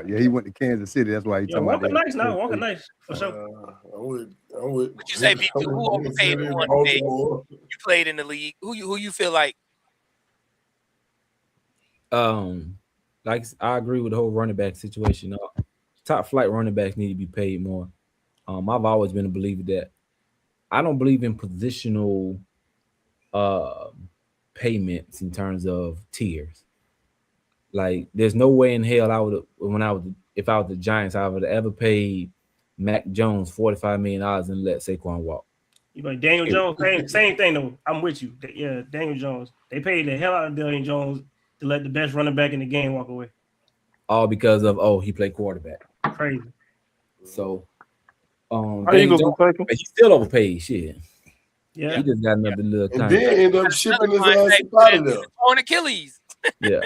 E: Yeah, he went to Kansas City. That's why he talking
F: Walker
E: about
F: nice now. Walker nice for sure.
B: I'm with.
A: Would you say B2, who overpaid, who underpaid? You played in the league. Who you feel like?
D: Like I agree with the whole running back situation. Top flight running backs need to be paid more. I've always been a believer that I don't believe in positional payments in terms of tiers. Like, there's no way in hell if I was the Giants, I would have ever paid Mac Jones $45 million and let Saquon walk.
F: You like Daniel Jones? Same thing though. I'm with you. Yeah, Daniel Jones. They paid the hell out of Daniel Jones to let the best running back in the game walk away.
D: All because of he played quarterback.
F: Crazy.
D: So,
H: Eagles will take him.
D: he's still overpaid. Shit.
F: Yeah,
D: he just got another little
B: And
D: contract.
B: then end up shipping his ass out of there.
A: On Achilles.
D: Yeah.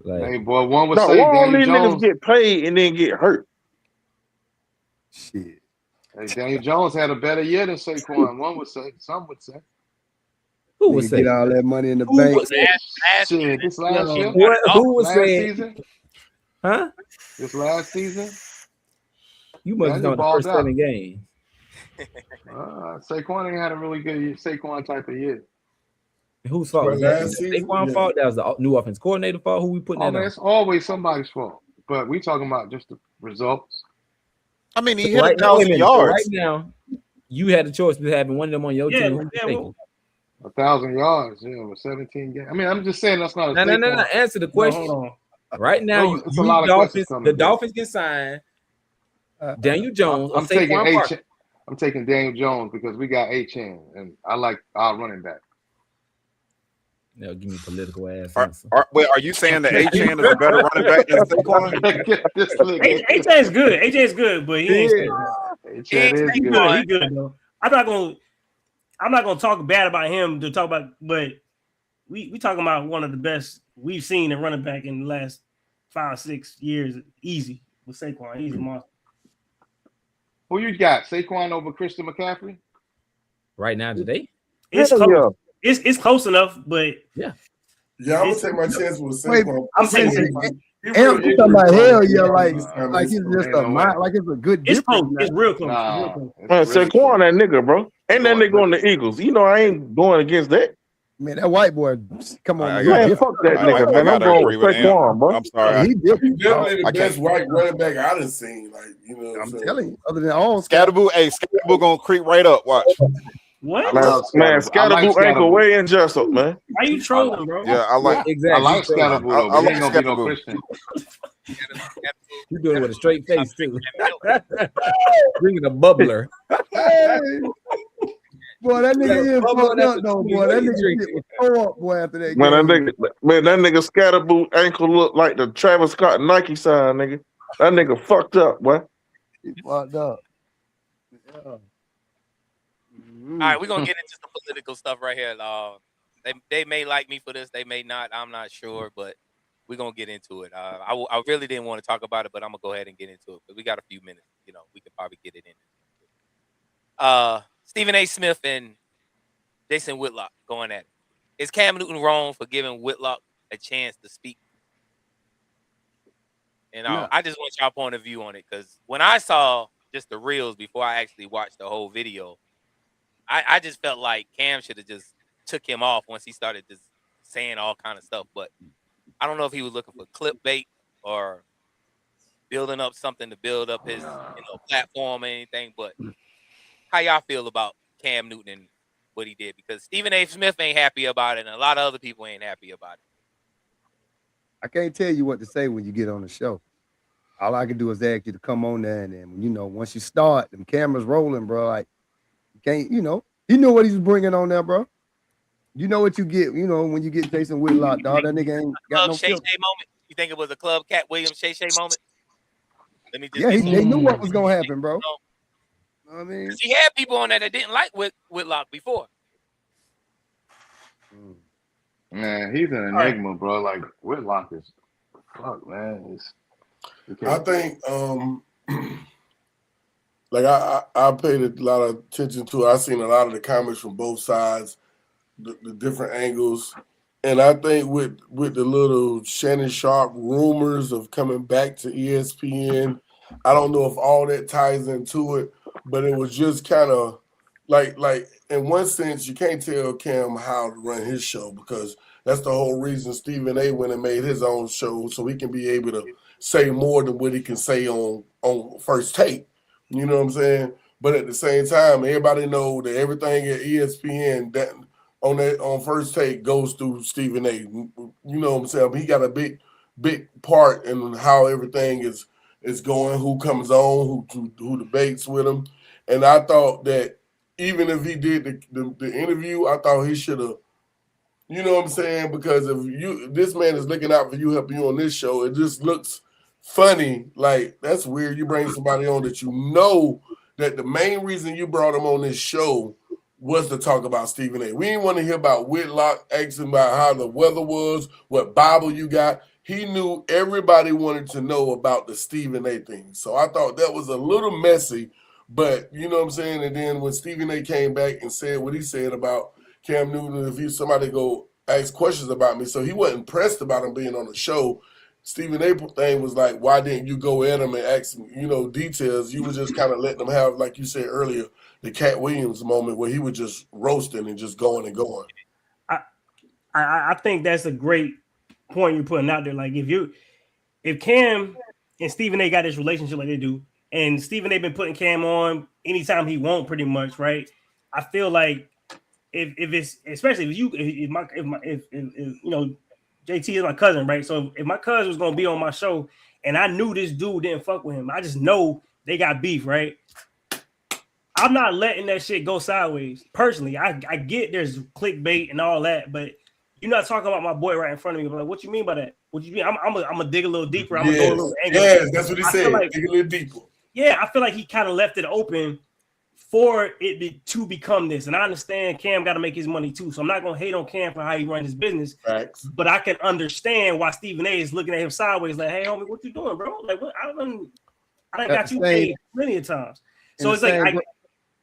D: Like,
C: Hey, boy, one would
H: No,
C: say
H: why all
C: Daniel
H: these
C: Jones.
H: niggas get paid and then get hurt?
E: shit.
C: Hey, Daniel Jones had a better year than Saquon. One would say. Some would say.
D: who was
E: Nigga
D: saying?
E: get all that money in the
D: Who
E: bank.
D: was saying?
C: Shit, this last year.
D: Who was
C: last
D: saying?
C: season.
D: Huh?
C: This last season.
D: You must have
C: Daniel
D: done the
C: balled
D: first
C: out.
D: 7 games.
C: Saquon ain't had a really good year, Saquon type of year.
D: Whose fault was
B: Last
D: that?
B: season,
D: Saquon's
B: yeah.
D: fault? That was the new offense coordinator fault? Who we putting
C: Oh
D: that
C: man,
D: on?
C: it's always somebody's fault. But we talking about just the results.
G: I mean, he
D: So
G: hit
D: now, wait
G: 1,000
D: a minute. So right
G: yards.
D: now, you had a choice between having one of them on your team. Who you taking?
C: 1,000 yards, with 17 games. I mean, I'm just saying that's not a
D: No.
C: Saquon.
D: Answer the question.
F: hold on.
D: Right now,
C: No, it's a lot of questions
D: Dolphins.
C: coming
D: The
C: to
D: Dolphins can sign Daniel Jones or
C: I'm taking
D: Saquon Barkley.
C: I'm taking Daniel Jones because we got HN and I like our running back.
D: No, give me political ass
G: Are
D: answer.
G: you saying that Achane is a better running back than Saquon?
F: AJ is good. AJ is good, but he ain't saying
C: HN is
F: he
C: good.
F: good. He good though. I'm not gonna talk bad about him to talk about, but we talking about one of the best we've seen in running back in the last 5-6 years. Easy with Saquon. He's a monster.
C: Who you got? Saquon over Christian McCaffrey?
D: Right now, today?
F: It's
H: Hell
F: close. It's close enough, but
B: Yeah, I'm gonna take my chance with
E: Wait,
B: Saquon.
F: I'm taking Saquon.
E: Hell, you talking about hell? Yeah, like
B: it's
E: he's just like it's a good
F: It's
E: difference.
F: close. It's real close.
C: Nah,
F: It's real close.
H: Man,
C: it's really
H: Saquon,
C: close.
H: that nigga, bro. Ain't that nigga on the Eagles? You know I ain't going against that.
E: Man, that white boy, come on,
G: I
E: man.
G: gotta-
E: He
H: Fuck that
G: I
H: nigga, man. I'm
G: gotta
H: going
G: agree
H: with
G: with him.
H: Saquon, bro.
G: I'm sorry.
E: He different.
B: definitely
G: I
B: the
G: can't-
B: best white running back I done seen. Like, you know what
E: I'm
B: saying?
E: telling you, other than all
G: Scatterboo, Scatterboo gonna creep right up. Watch.
F: What?
C: I love
H: Man,
C: Scatterboo. I like
H: Scatterboo ankle
C: Scatterboo.
H: way in Jessup, man.
F: Why you trolling, bro?
G: Yeah, I like.
D: Exactly.
C: I like
D: You trolling.
C: Scatterboo though,
G: I
C: but he
G: like
C: ain't gonna be no
G: Scatterboo.
C: Christian.
D: You doing it with a straight face too. Bringing a bubbler.
E: Hey. Boy, that nigga is
D: Bubble
E: fucked
D: after
E: up though,
D: 20,
E: boy.
D: what
E: That
D: you
E: nigga
D: drinking?
E: shit was tore up, boy, after that
H: Man,
E: game.
H: that nigga Scatterboo ankle look like the Travis Scott Nike sign, nigga. That nigga fucked up, boy.
E: He fucked up. Yeah.
A: All right, we're gonna get into some political stuff right here. They may like me for this, they may not. I'm not sure, but we're gonna get into it. I really didn't want to talk about it, but I'm gonna go ahead and get into it because we got a few minutes. You know, we could probably get it in. Stephen A. Smith and Jason Whitlock going at it. Is Cam Newton wrong for giving Whitlock a chance to speak? And
E: No.
A: I just want y'all point of view on it, because when I saw just the reels before I actually watched the whole video, I just felt like Cam should have just took him off once he started just saying all kind of stuff. But I don't know if he was looking for clickbait or building up something to build up his platform or anything. But how y'all feel about Cam Newton and what he did? Because Stephen A. Smith ain't happy about it, and a lot of other people ain't happy about it.
E: I can't tell you what to say when you get on the show. All I can do is ask you to come on there, and then once you start, them cameras rolling, bro. Like you can't, he knew what he was bringing on there, bro. You know what you get, when you get Jason Whitlock, dog. That nigga ain't got no
A: Shay
E: filter.
A: moment. You think it was a Club Cat Williams Shay moment? Let me just
E: Yeah, they knew what was gonna happen, bro. You know what I mean,
A: he had people on there that didn't like Whitlock before.
C: Man, he's an enigma, bro. Like Whitlock is, fuck, man.
B: I think, like I paid a lot of attention to it. I seen a lot of the comments from both sides, the different angles, and I think with the little Shannon Sharp rumors of coming back to ESPN, I don't know if all that ties into it, but it was just kind of like in one sense you can't tell Cam how to run his show, because that's the whole reason Stephen A. went and made his own show, so he can be able to say more than what he can say on First Take. You know what I'm saying? But at the same time, everybody know that everything at ESPN that on First Take goes through Stephen A. You know what I'm saying? He got a big part in how everything is going, who comes on, who debates with him. And I thought that even if he did the interview, I thought he should have, you know what I'm saying? Because if this man is looking out for you, helping you on this show, it just looks funny. Like, that's weird. You bring somebody on that you know that the main reason you brought him on this show was to talk about Stephen A. We didn't want to hear about Whitlock asking about how the weather was, what Bible you got. He knew everybody wanted to know about the Stephen A. thing. So I thought that was a little messy, but you know what I'm saying? And then when Stephen A. came back and said what he said about Cam Newton, if somebody go ask questions about me, so he wasn't pressed about him being on the show. Stephen A. thing was like, why didn't you go at him and ask him, details? You were just kind of letting him have, like you said earlier, the Cat Williams moment where he was just roasting and just going and going.
F: I think that's a great point you're putting out there. Like if Cam and Stephen A. got this relationship like they do, and Stephen A. been putting Cam on anytime he won't, pretty much, right? I feel like if it's, especially if JT is my cousin, right? So if my cousin was gonna be on my show and I knew this dude didn't fuck with him, I just know they got beef, right? I'm not letting that shit go sideways. Personally, I get there's clickbait and all that, but you're not talking about my boy right in front of me. But like, what you mean by that? What you mean? I'm gonna dig a little deeper. I'm gonna go a little angry.
B: Yes, that's what he said. Like, dig a little deeper.
F: Yeah, I feel like he kind of left it open for it to become this. And I understand Cam got to make his money too. So I'm not going to hate on Cam for how he runs his business.
B: Facts.
F: But I can understand why Stephen A. is looking at him sideways like, hey, homie, what you doing, bro? Like, what? I got you paid plenty of times. So it's like,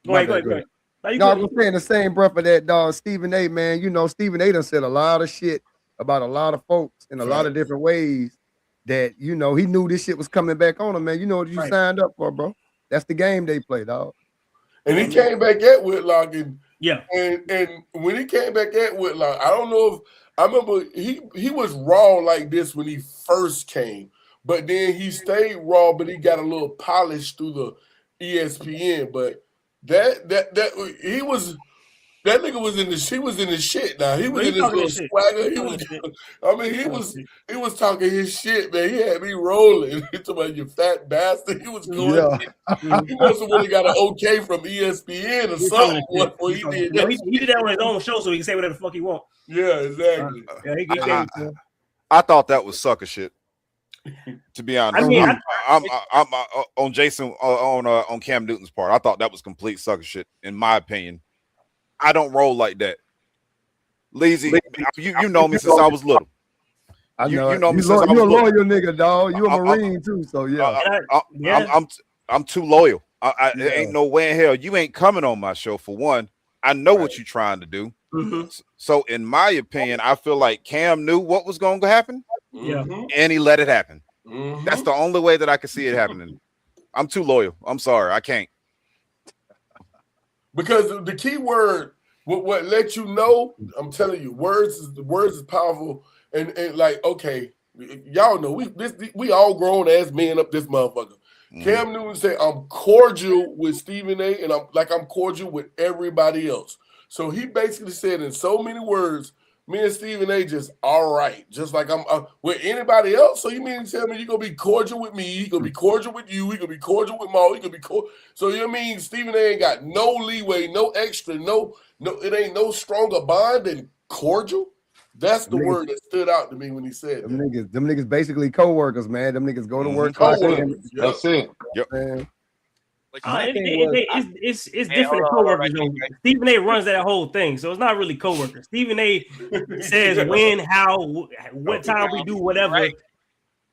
F: go ahead.
E: I was saying the same breath of that dog, Stephen A., man. Stephen A. done said a lot of shit about a lot of folks in a lot of different ways that, he knew this shit was coming back on him, man. You know what you signed up for, bro. That's the game they play, dog.
B: And he came back at Whitlock, and when he came back at Whitlock, I don't know if I remember he was raw like this when he first came, but then he stayed raw, but he got a little polished through the ESPN. But that nigga was in the shit now. He was in his little swagger. He was talking his shit, man. He had me rolling. He talking about, you fat bastard. He was going. Yeah. He must have really got an okay from ESPN or something before he did that.
F: He did that on his own show, so he can say whatever the fuck he want.
B: Yeah, exactly.
G: I thought that was sucker shit. To be honest,
F: I mean,
G: I'm on Jason on Cam Newton's part. I thought that was complete sucker shit, in my opinion. I don't roll like that. Lazy, you know me since I was little.
E: I know.
G: You know me since
E: you're a loyal nigga, dog. You a Marine too, so yeah.
G: I'm too loyal. It ain't no way in hell you ain't coming on my show for one. I know what you're trying to do. So in my opinion, I feel like Cam knew what was going to happen. And he let it happen. That's the only way that I can see it happening. I'm too loyal. I'm sorry. I can't.
B: Because the key word, what lets you know, I'm telling you, words is powerful. And like, okay, y'all know we all grown ass men up this motherfucker. Cam Newton said, I'm cordial with Stephen A, and I'm cordial with everybody else. So he basically said in so many words, me and Stephen A just all right, just like I'm with anybody else. So you mean to tell me you're gonna be cordial with me, you're gonna be cordial with you, you're gonna be cordial with Maul, you're gonna be cordial. So you mean Stephen A ain't got no leeway, no extra, no, it ain't no stronger bond than cordial. That's the word that stood out to me when he said
E: them
B: that.
E: Them niggas basically co-workers, man. Them niggas go to work.
B: Co-workers.
C: That's it.
G: Yep.
F: It's different than coworkers. Stephen A runs that whole thing, so it's not really coworkers. Stephen A says when, how, what time we do whatever.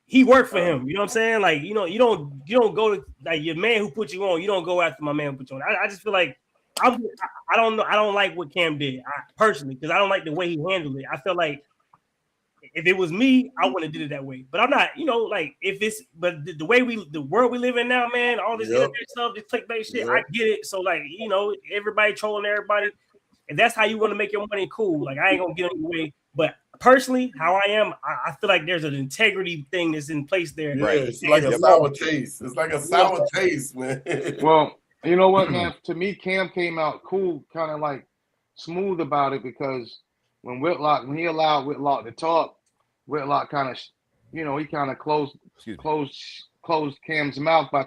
F: He worked for him. You know what I'm saying? Like, you don't go to like your man who put you on. You don't go after my man who put you on. I just feel like I don't know. I don't like what Cam did personally because I don't like the way he handled it. I feel like if it was me, I wouldn't have did it that way. But I'm not, like if it's the way the world we live in now, man, all this internet stuff, this clickbait shit, I get it. So like, everybody trolling everybody. And that's how you want to make your money cool. Like I ain't gonna get in your way. But personally, how I am, I feel like there's an integrity thing that's in place there.
B: Yeah, it's like a sour taste. It's like a sour taste, man.
C: Well, you know what, man? To me, Cam came out cool, kind of like smooth about it because when he allowed Whitlock to talk, Whitlock kind of, he kind of closed Cam's mouth by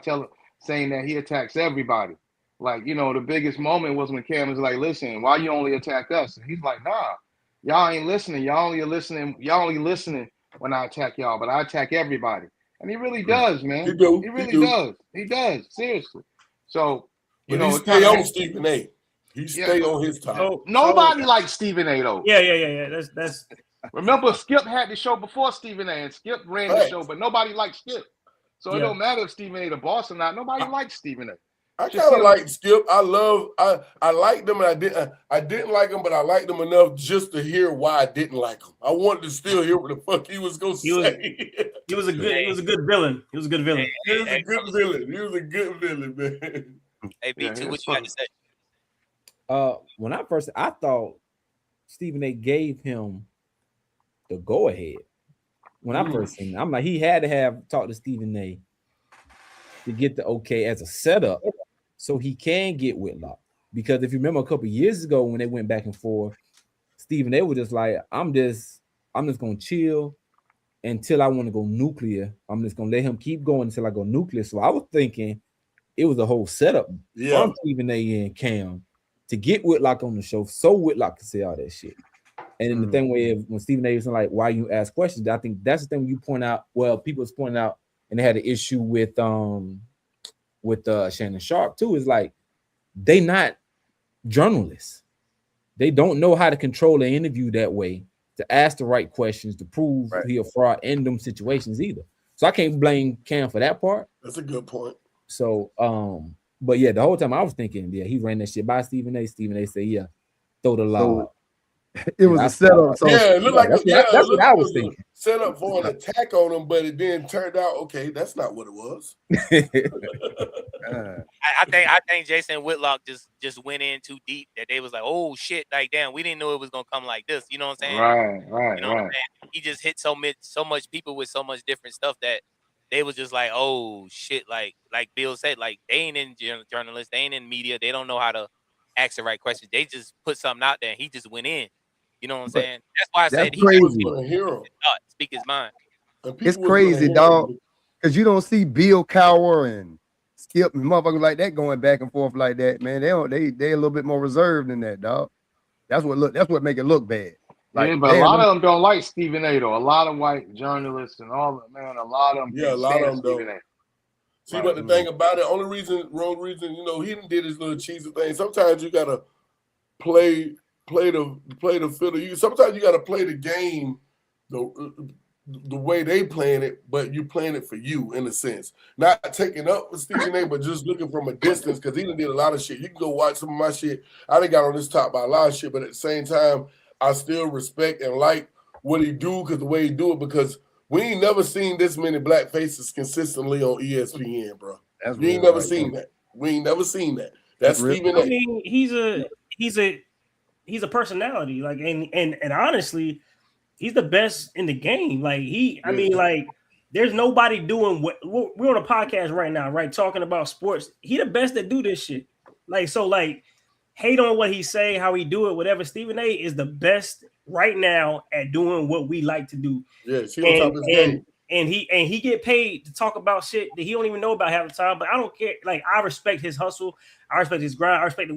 C: saying that he attacks everybody. Like, the biggest moment was when Cam was like, listen, why you only attack us? And he's like, nah, y'all ain't listening. Y'all only listening when I attack y'all, but I attack everybody. And he really does, man. He really does. He does, seriously. So,
B: he stay on Stephen A. He stay on his time.
C: So, nobody likes Stephen A, though.
F: Yeah. That's
C: Remember, Skip had the show before Stephen A, and Skip ran the show, but nobody liked Skip. So it don't matter if Stephen A the boss or not. Nobody likes Stephen A.
B: I kind of like Skip. I liked him, and I didn't like him, but I liked him enough just to hear why I didn't like him. I wanted to still hear what the fuck he was gonna say.
F: He was a good villain. He was a good villain.
B: He was a good villain. He was a good villain, man.
A: Hey, B2, what you got to say?
D: When I thought Stephen A gave him the go ahead. When I first seen him, I'm like, he had to have talked to Stephen A to get the okay as a setup so he can get Whitlock. Because if you remember a couple years ago when they went back and forth, Stephen A was just like, I'm just gonna chill until I want to go nuclear. I'm just gonna let him keep going until I go nuclear. So I was thinking it was a whole setup from Stephen A and Cam to get Whitlock on the show so Whitlock could say all that shit. And then the thing when Stephen A was like, why you ask questions, I think that's the thing you point out. Well, people was pointing out, and they had an issue with Shannon Sharp too. Is like they not journalists. They don't know how to control an interview that way, to ask the right questions, to prove he a fraud in them situations either. So I can't blame Cam for that part.
B: That's a good point.
D: So, but yeah, the whole time I was thinking, he ran that shit by Stephen A. Stephen A. said, throw the law out.
E: It was a setup. So
B: it looked like
D: that's what I was thinking.
B: Set up for an attack on him, but it then turned out okay. That's not what it was.
A: I think Jason Whitlock just went in too deep that they was like, oh shit, like damn, we didn't know it was gonna come like this. You know what I'm saying?
C: Right.
A: You know what I'm saying? He just hit so much people with so much different stuff that they was just like, oh shit, like Bill said, like they ain't in journalists, they ain't in media, they don't know how to ask the right questions. They just put something out there and he just went in. You know what I'm saying? That's why I said he
E: crazy.
A: Speak his mind.
E: It's crazy, dog. Because you don't see Bill Cowher and Skip and motherfuckers like that going back and forth like that, man. They a little bit more reserved than that, dog. That's what make it look bad. Like,
C: but a lot of them don't like Stephen A. though. A lot of white journalists and all that, man. A lot of them.
B: Yeah, a lot of them don't. See, but the thing about it, wrong reason, he did his little cheesy thing. Sometimes you gotta play the fiddle. Sometimes you gotta play the game the way they playing it, but you playing it for you in a sense. Not taking up for Stephen A, but just looking from a distance because he done did a lot of shit. You can go watch some of my shit. I done got on this top by a lot of shit, but at the same time, I still respect and like what he do because the way he do it, because we ain't never seen this many black faces consistently on ESPN, bro. We ain't never seen that. We ain't never seen that. That's Stephen A.
F: I mean, he's a personality, like, and honestly, he's the best in the game. Like I mean, like, there's nobody doing what we're on a podcast right now, right? Talking about sports. He the best that do this shit. Like, so, like, hate on what he say, how he do it, whatever. Stephen A is the best right now at doing what we like to do.
B: Yes, he on top of his game.
F: And he get paid to talk about shit that he don't even know about half the time. But I don't care. Like, I respect his hustle. I respect his grind. I respect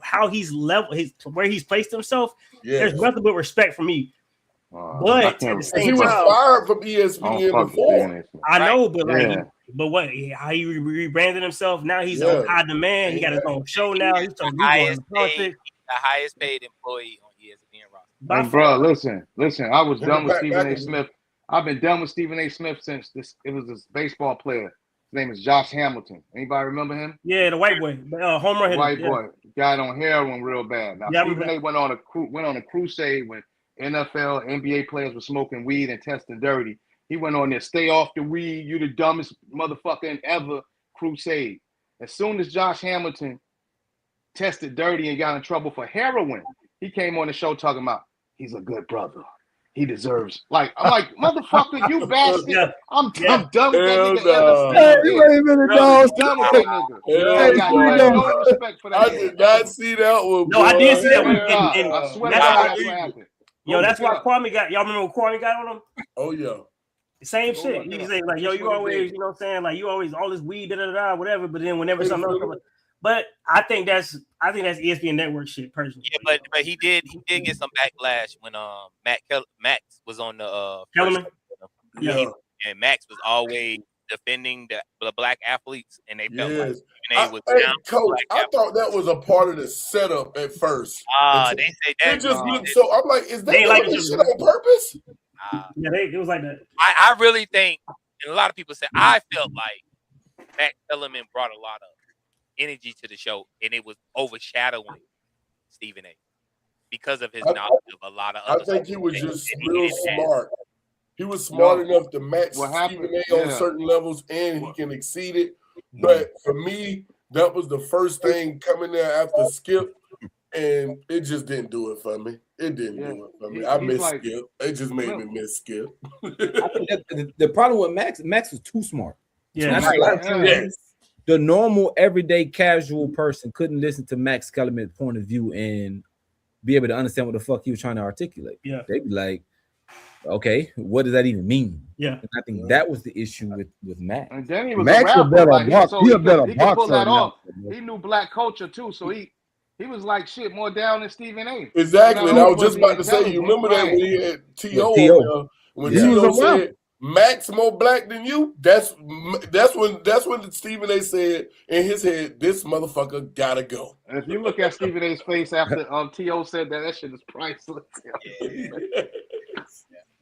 F: how he's where he's placed himself. There's nothing but respect for me. But at the same
B: he was fired from ESPN before.
F: I know, but how he rebranded himself? Now he's on high demand. He got his own show now. He's the
A: highest paid employee on ESPN roster.
C: And bro, listen. I was done with Stephen A. Smith. I've been done with Stephen A. Smith since it was this baseball player. His name is Josh Hamilton. Anybody remember him?
F: Yeah, the white boy, home run hitter.
C: White boy, got on heroin real bad. Now Stephen A. went on a crusade when NFL, NBA players were smoking weed and testing dirty. He went on there, stay off the weed. You the dumbest motherfucker ever crusade. As soon as Josh Hamilton tested dirty and got in trouble for heroin, he came on the show talking about he's a good brother. He deserves. I'm like, motherfucker, you bastard. I'm done with that nigga.
E: You ain't even a dog.
C: Done with that nigga. No respect for that.
B: I did not see that one.
F: No, I did see that one.
C: I swear to God, that's what happened.
F: Yo, that's why Kwame got. Y'all remember what Kwame got on him?
B: Oh yeah.
F: Same shit. He's like, yo, you always, you know what I'm saying? Like, you always all this weed, whatever. But then whenever something else comes, but I think that's ESPN Network shit, personally.
A: Yeah, but he did get some backlash when Max was on the
F: Kellerman.
B: Yeah.
A: And Max was always defending the black athletes, and they felt like
B: Stephen A was down. Coach, I thought that was a part of the setup at first.
A: They say that.
B: It just looked so. I'm like, is that shit on purpose?
F: Yeah, it was like that.
A: I really think, and a lot of people say, I felt like Max Kellerman brought a lot of energy to the show, and it was overshadowing Stephen A because of his knowledge of a lot of other
B: stuff. I think he was just real smart. He was smart enough to match Stephen A on certain levels, and he can exceed it. But for me, that was the first thing coming there after Skip, and it just didn't do it for me. It didn't do it for me. I miss Skip. It just made me miss Skip.
D: I think the problem with Max was too smart.
F: Yeah,
D: the normal, everyday, casual person couldn't listen to Max Kellerman's point of view and be able to understand what the fuck he was trying to articulate.
F: Yeah,
D: they'd be like, okay, what does that even mean?
F: Yeah,
D: and I think that was the issue with Max.
C: And then he was
E: Max
C: a rapper,
E: he could
C: pull that off. He knew black culture too, so he was like shit more down than Stephen A.
B: Exactly, and I was just about to say, you remember that when he had T.O. on there, when T.O. said Max more black than you? That's when Stephen A. said in his head, this motherfucker gotta go.
C: And if you look at Stephen A.'s face after T.O. said that shit is priceless.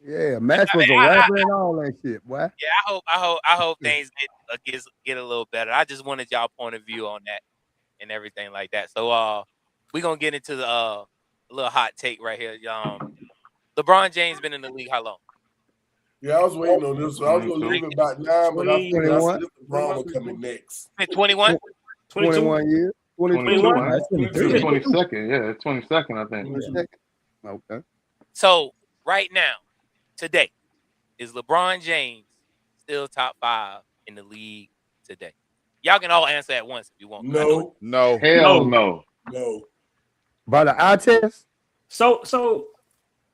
E: Yeah, Max was a rapper and all that shit, boy.
A: Yeah, I hope things get a little better. I just wanted y'all point of view on that and everything like that. So we're gonna get into the little hot take right here. LeBron James been in the league how long?
B: Yeah, I was waiting on this. So I was gonna leave it about 9, but I think LeBron will come in next.
A: 21?
E: 21 years.
C: 21. That's 22nd. Yeah, 22nd, I think.
E: Okay.
A: So right now, today, is LeBron James still top 5 in the league today? Y'all can all answer at once if you want.
C: No. Hell no.
B: No.
E: By the eye test?
F: So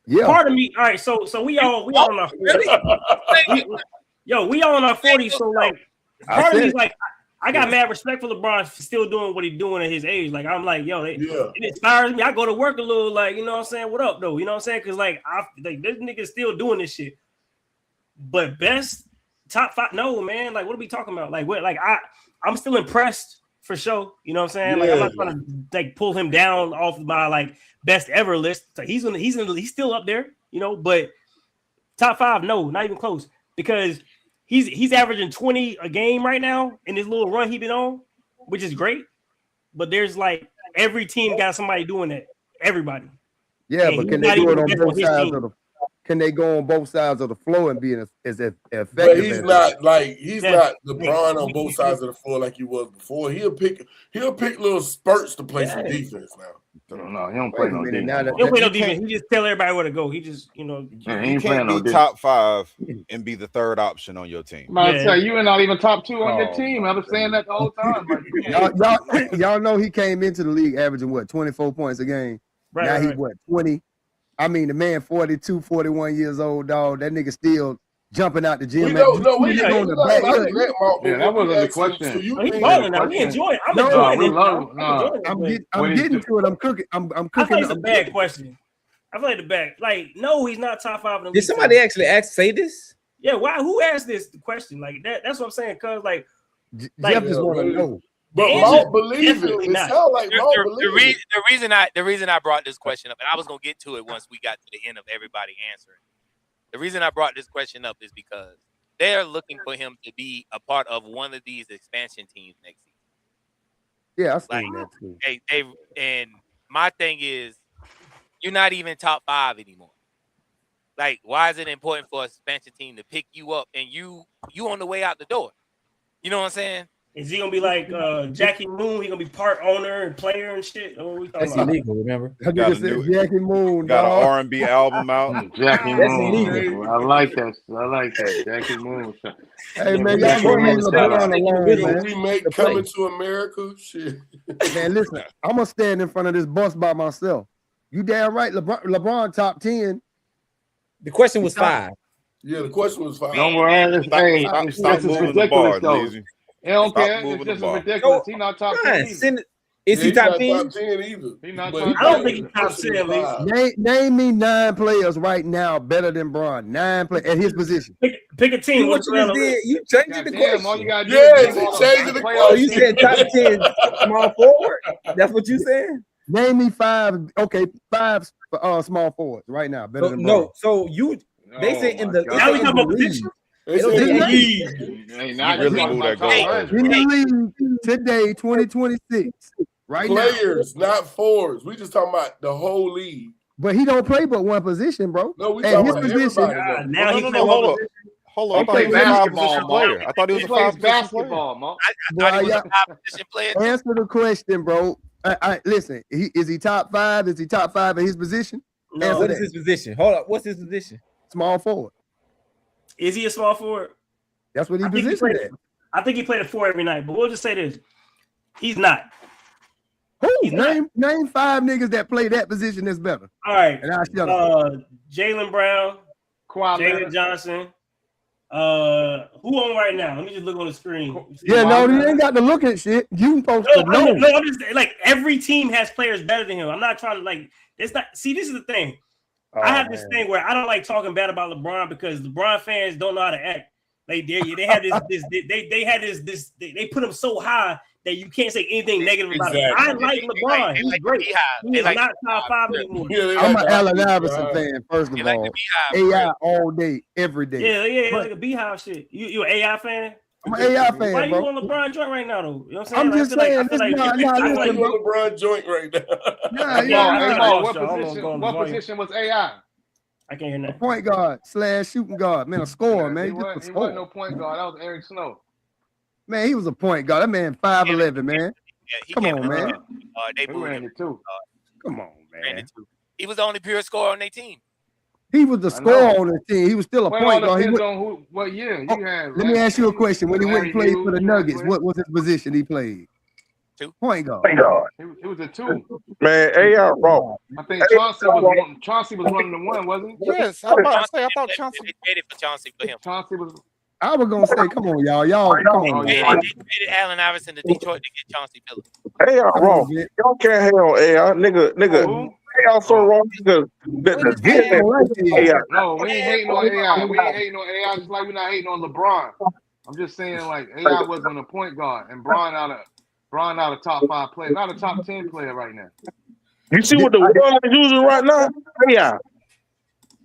E: yeah.
F: Part of me, all right. So we all on our 40s. We all on our 40s. So like, part of me is like, I got mad respect for LeBron for still doing what he's doing at his age. Like, I'm like, it inspires me. I go to work a little, like, you know what I'm saying? What up, though? You know what I'm saying? Because like this nigga still doing this shit. But best top 5, no, man. Like, what are we talking about? Like, what? Like, I'm still impressed for sure. You know what I'm saying? Like, I'm not trying to like pull him down off my like best ever list. So he's still up there, you know. But Top 5, no, not even close. Because he's averaging 20 a game right now in this little run he's been on, which is great. But there's like every team got somebody doing that. Everybody.
E: Yeah,
F: and
E: but can they do it on both sides of the? Can they go on both sides of the floor and be as effective?
B: But he's not like not LeBron on both sides of the floor like he was before. He'll pick little spurts to play some defense now.
C: No, he don't play no defense.
F: He don't play no defense. He just tell everybody where to go. He just,
C: he
G: can't be top 5 and be the third option on your team.
C: I tell you, are not even top 2 on your team. I've been saying that the whole time. Like,
E: y'all know he came into the league averaging what 24 points a game.
F: Right,
E: now he's what 20. I mean, the man 42, 41 years old, dog. That nigga still jumping out the gym.
H: That wasn't the question.
F: He's balling now. We enjoy it. I'm
E: getting to it. I'm cooking. I'm cooking.
F: It's a bad question. I feel like the bad. Like, no, he's not top 5 in the league.
D: Did somebody actually say this?
F: Yeah. Why? Who asked this question? Like that? That's what I'm saying. Cause like
E: Jeff just want to know.
B: But Maul believe it. It sounds like Maul believe it.
A: The reason I brought this question up, and I was gonna get to it once we got to the end of everybody answering. The reason I brought this question up is because they're looking for him to be a part of one of these expansion teams next season.
E: Yeah, I've seen that too.
A: And my thing is, you're not even top 5 anymore. Like, why is it important for an expansion team to pick you up and you on the way out the door? You know what I'm saying?
F: Is he gonna be like Jackie Moon? He gonna be part owner and player and shit?
D: That's illegal, remember?
E: Jackie Moon
G: got an R&B album out.
C: Jackie Moon. I like that. Jackie Moon.
E: Hey man, y'all go leave LeBron alone, man.
B: Remake Coming to America. Shit.
E: Man, listen, I'm gonna stand in front of this bus by myself. You damn right, LeBron top 10.
D: The question was 5.
B: Yeah, the question was 5.
C: Don't worry.
G: Stop moving the bar, Lazy.
C: He don't care. It's just ridiculous. He's not top 10.
D: Is he top 10?
B: Top 10 either.
C: He's not
F: I don't think he's top 10.
E: Name me 9 players right now better than Bron. 9 players at his position.
F: Pick a team.
D: What you just did? You changed the question.
C: All you gotta do
B: is change the question.
D: Oh, you said top 10 small forward? That's what you said?
E: Name me 5. Okay, 5 small forwards right now better than Bron.
D: No, so they say in the
F: now we talking about position.
E: In the league today, 2026. Right
B: Players, not forwards. We just talking about the whole league.
E: But he don't play but one position, bro.
B: No, we talking about everybody.
F: Now he plays
G: Hold on. I thought he was a 5-position player. I thought he was a 5-position player.
A: I thought he was a 5-position player.
E: Answer the question, bro. Listen, is he top 5? Is he top 5 in his position?
D: No. What is his position? Hold up. What's his position?
E: Small forward.
F: Is he a small forward?
E: That's what he positioned at.
F: I think he played a 4 every night, but we'll just say this. He's not.
E: Who? Name 5 niggas that play that position that's better.
F: All right.
E: And I shut up.
F: Jaylen Brown, Jalen Johnson. Who on right now? Let me just look on the screen.
E: Yeah, no, you ain't got to look at shit. You supposed to know.
F: No, I'm just like every team has players better than him. I'm not trying to like it's not see, this is the thing. I have this thing where I don't like talking bad about LeBron because LeBron fans don't know how to act. They had they put him so high that you can't say anything negative about him. I like LeBron. He's great. He's not top 5 anymore.
E: I'm an Allen Iverson fan, first of all. AI all day, every day.
F: Yeah, like a Beehive shit. You an AI fan?
E: I'm an AI fan,
F: Why
E: bro.
F: you on LeBron joint right now, though? You know what I'm saying?
E: I'm just saying.
B: I'm on LeBron joint right
C: now. What position was AI?
F: I can't hear that.
E: A point guard / shooting guard. Man, a scorer, man.
C: He wasn't no point guard. That was Eric Snow.
E: Man, he was a point guard. That man 5'11", man. Come on, man.
A: They ran
C: it too.
E: Come on, man.
A: He was the only pure scorer on their team.
E: He was the scorer on the team. He was still a point guard.
C: Depends on what year you had.
E: Let me ask you a question. When he went and played for the Nuggets, what was his position he played?
A: 2.
E: Point guard.
C: He was a 2.
H: Man, AI wrong.
C: I think Chauncey was running the 1, wasn't he?
G: Yes, I thought Chauncey.
A: They traded for Chauncey for him.
C: Chauncey was.
E: I was gonna say, come on, y'all, come on.
A: They traded Allen Iverson to Detroit to get Chauncey Billups.
H: AI wrong. Y'all can't hate on AI, nigga. AI so wrong.
C: No, we ain't hating on AI. We ain't hating on AI just like we're not hating on LeBron. I'm just saying like AI wasn't a point guard and Bron not a top 5 player, not a top 10 player right now.
H: You see what the world is using right now? Yeah.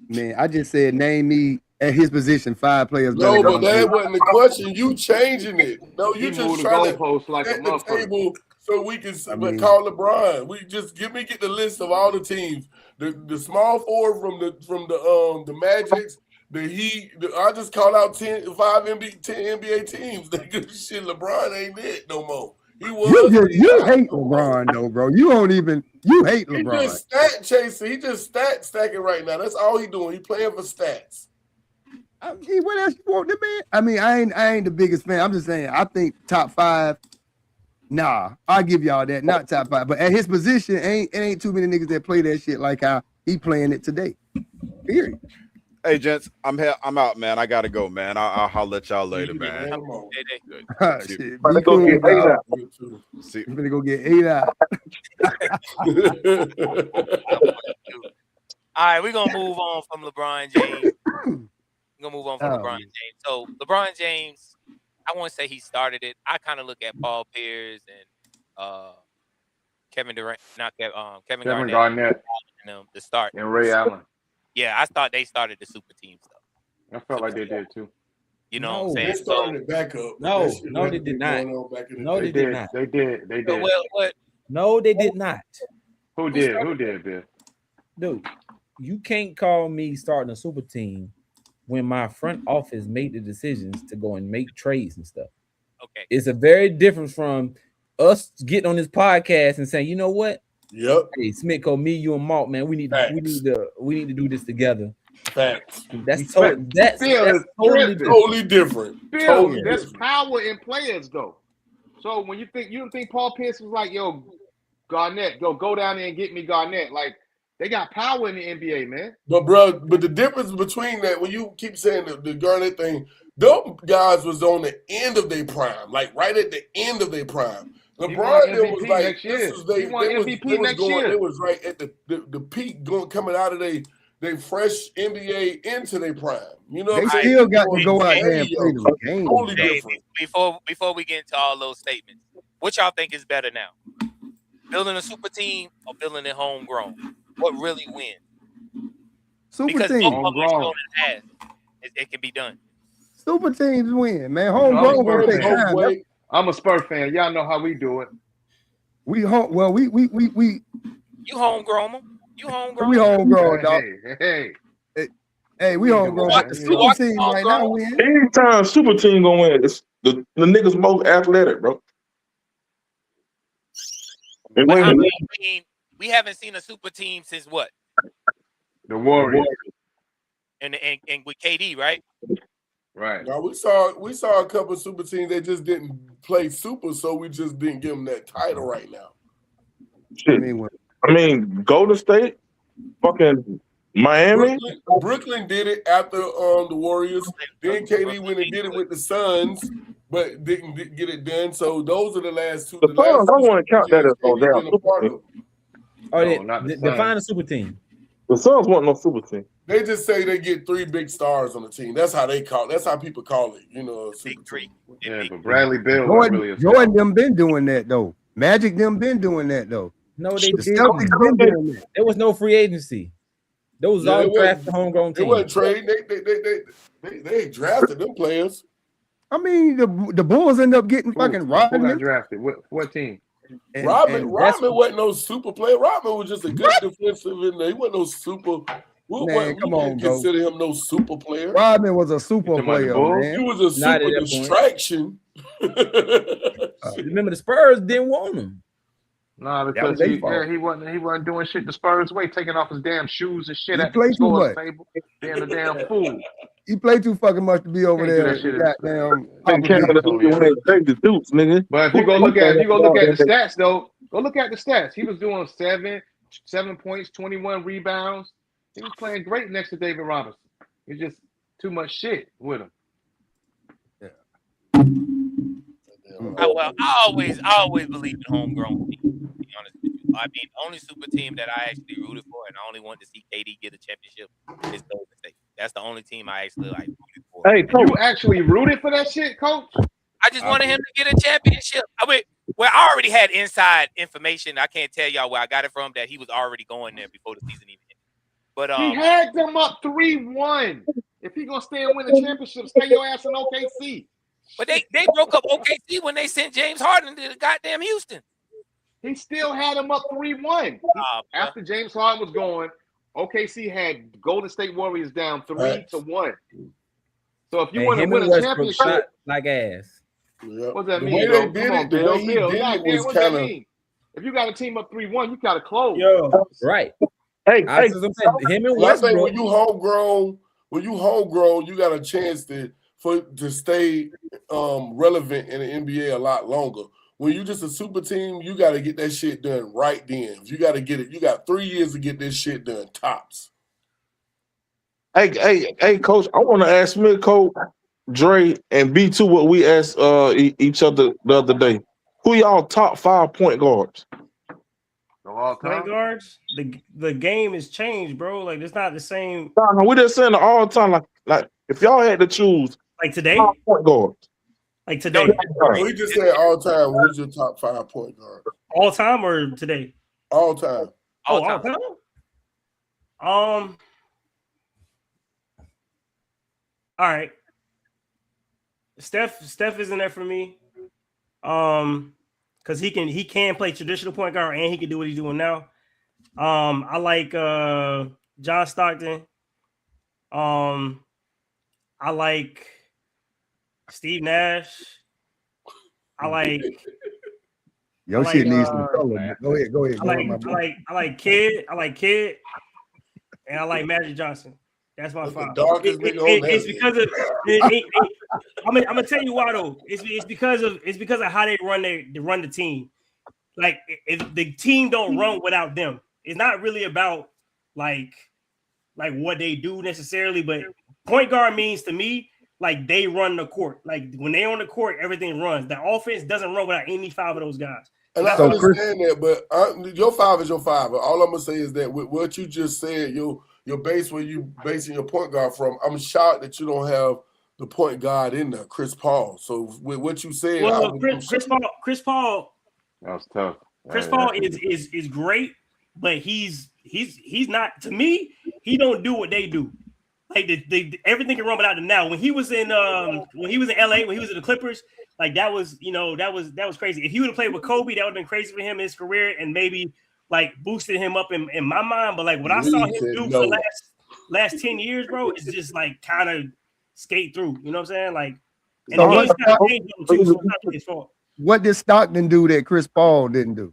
E: Man, I just said name me at his position, 5 players better
B: No,
E: than
B: but
E: him.
B: that wasn't the question. You changing it. No,
C: He
B: you just
C: moved the
B: trying to
C: goalpost like a
B: set the
C: motherfucker.
B: table so we can
E: I mean-
B: call LeBron. We just get the list of all the teams. The small forward from the Magics, the Heat. I just call out 10 NBA teams. Shit, LeBron ain't it no more. He was.
E: You hate LeBron though, bro. You hate
B: He
E: LeBron.
B: just stat chasing. He just stat stacking right now. That's all he doing. He playing for stats.
E: I mean, what else you want, the man? I mean, I ain't the biggest fan. I'm just saying, I think top 5. Nah, I'll give y'all that. Not top 5, but at his position, it ain't too many niggas that play that shit like how he playing it today. Period.
G: Hey, gents, I'm out, man. I gotta go, man. I'll let y'all later, man.
E: Shit, be
H: Go
E: cool,
H: get
E: dog.
H: out.
G: See,
E: I'm gonna go get 8 out.
A: All right, we're gonna move on from LeBron James. We're gonna move on from LeBron James. So LeBron James, I won't say he started it. I kind of look at Paul Pierce and Kevin Durant, not Kevin Garnett. And the start.
C: And Ray Allen.
A: Yeah, I thought they started the super team stuff.
C: I felt like they did too.
A: You know what I'm
B: They
A: saying?
B: started it back up.
D: No,
B: That shit
D: no, they
B: been
D: did not.
B: going on back in the
D: No,
B: day.
D: they did not.
C: They did. They did.
A: Well, what?
D: No, they did not.
C: Who did? Who did, Bill?
D: Dude, you can't call me starting a super team when my front office made the decisions to go and make trades and stuff.
A: Okay.
D: It's a very different from us getting on this podcast and saying, you know what?
B: Yep.
D: Hey, Smitko, me, you, and Malt, man, we need to do this together.
B: Facts.
D: That's totally
B: Totally different.
C: Bill,
B: Totally
C: there's
B: different.
C: power in players though. So when you don't think Paul Pierce was like, yo, Garnett, go down there and get me Garnett. Like they got power in the NBA, man.
B: But the difference between that, when you keep saying the Garnett thing, those guys was on the end of their prime, like right at the end of their prime. LeBron was like, this was they was right at the peak coming out of they fresh NBA into their prime. You know,
E: they still got to go out there and play the game.
B: Totally
A: Hey,
B: different.
A: before we get into all those statements, what y'all think is better now? Building a super team or building it homegrown? What really wins?
E: Super team.
C: Homegrown.
A: It can be done.
E: Super teams win, man. Homegrown will take time.
C: I'm a Spurs fan. Y'all know how we do it.
E: We
A: You homegrown them. You homegrown.
E: We homegrown, dog.
C: Hey,
E: we homegrown. Super team right now win.
H: Anytime super team gonna win, it's the niggas most athletic, bro.
A: But I mean, we haven't seen a super team since what?
C: The Warriors.
A: And with KD, right?
C: Right.
B: Now we saw a couple of super teams. They just didn't play super, so we just didn't give them that title right now.
H: Shit. I mean, Golden State, fucking Miami.
B: Brooklyn did it after the Warriors. Then KD went and did it with the Suns, but didn't get it done. So those are the last two.
H: The Suns, I want to count that as no damn super team.
D: Define a super team.
H: The Suns want no super team.
B: They just say they get 3 big stars on the team. That's how they call it. That's how people call it. You know,
A: big 3.
C: Yeah, but Bradley Beal
E: Jordan them been doing that though. Magic them been doing that though.
D: No, they
E: the
D: didn't.
E: Celtics been doing that.
D: There was no free agency. Those all drafted homegrown teams.
B: It wasn't trade. They drafted them players.
E: I mean, the Bulls end up getting fucking Rodman.
C: Who got drafted? What team?
B: Rodman wasn't no super player. Rodman was just a good defensive in there. He wasn't no super.
E: Man, come on, bro.
B: Consider him no super player.
E: Rodman was a super player, man.
B: He was a super distraction.
D: Remember, the Spurs didn't want him.
C: Nah, because he wasn't doing shit the Spurs way, taking off his damn shoes and shit
E: He
C: at the
E: played too
C: scores
E: much.
C: table, being a damn fool.
E: He played too fucking much to be over there. Goddamn.
C: But if you go look at the stats though, go look at the stats. He was doing 7 points, 21 rebounds. He was playing great next to David Robinson. It's just too much shit with him.
A: I always believed in homegrown teams, to be honest with you. I mean, the only super team that I actually rooted for and I only wanted to see KD get a championship is Golden State. That's the only team I actually rooted for.
H: Hey, Coach.
C: You actually rooted for that shit, Coach?
A: I just wanted him to get a championship. I already had inside information. I can't tell y'all where I got it from, that he was already going there before the season even ended. But
C: he had them up 3-1. If he gonna stay and win the championship, stay your ass in OKC.
A: But they broke up OKC when they sent James Harden to the goddamn Houston.
C: He still had him up 3-1. After James Harden was gone, OKC had Golden State Warriors down 3-1. So if you want to win a championship,
D: like ass.
C: What does that
B: The
C: mean?
B: way they did it, the way he did it was
C: what does that
B: kind of.
C: mean? If you got a team up 3-1, you got to close.
F: Yo,
D: Right.
H: Hey,
D: him and
B: Well, I think
D: Westbrook.
B: when you homegrown, you got a chance to stay relevant in the NBA a lot longer. When you just a super team, you got to get that shit done right then. You got to get it. You got 3 years to get this shit done. Tops.
H: Hey, Coach. I want to ask Smith, Coach, Dre, and B2 what we asked each other the other day. Who y'all top 5 point guards?
F: Point guards, the game has changed, bro. Like it's not the same.
H: No, we just saying the all time. Like if y'all had to choose,
F: like today,
H: point guards.
F: Like today,
B: we just said all time. Who's your top 5 point guard?
F: All time or today?
B: All time.
F: All time. All right. Steph is in there for me. Because he can play traditional point guard and he can do what he's doing now. I like John Stockton. I like Steve Nash. I like
E: your shit needs some color. Man. Go ahead.
F: I like Kid, and I like Magic Johnson. That's my 5. It's because of I'm gonna tell you why though. It's because of how they run the team. Like if the team don't run without them, it's not really about like what they do necessarily, but point guard means to me like they run the court. Like when they on the court, everything runs. The offense doesn't run without any 5 of those guys.
B: And I understand that, but your 5 is your 5. All I'm gonna say is that with what you just said, your base where you basing your point guard from, I'm shocked that you don't have the point guard in there, Chris Paul. So with what you said,
F: Chris Paul,
C: that was tough.
F: Chris Paul is great, but he's not, to me. He don't do what they do. Like everything can run without them now. When he was in LA, when he was in the Clippers, like that was crazy. If he would have played with Kobe, that would have been crazy for him in his career and maybe like boosted him up in my mind. But like what I saw him do for the last 10 years, bro, is just like kind of skate through. You know what I'm saying? Like, and
E: so
F: the game's kind of changed him too, so it's not his fault.
E: What did Stockton do that Chris Paul didn't do?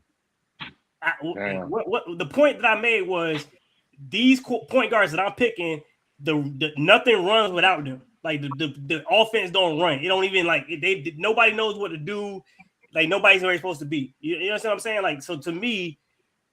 F: What the point that I made was these point guards that I'm picking, the nothing runs without them. Like the offense don't run. It don't even like nobody knows what to do. Like nobody's where he's supposed to be. You know what I'm saying? Like so to me,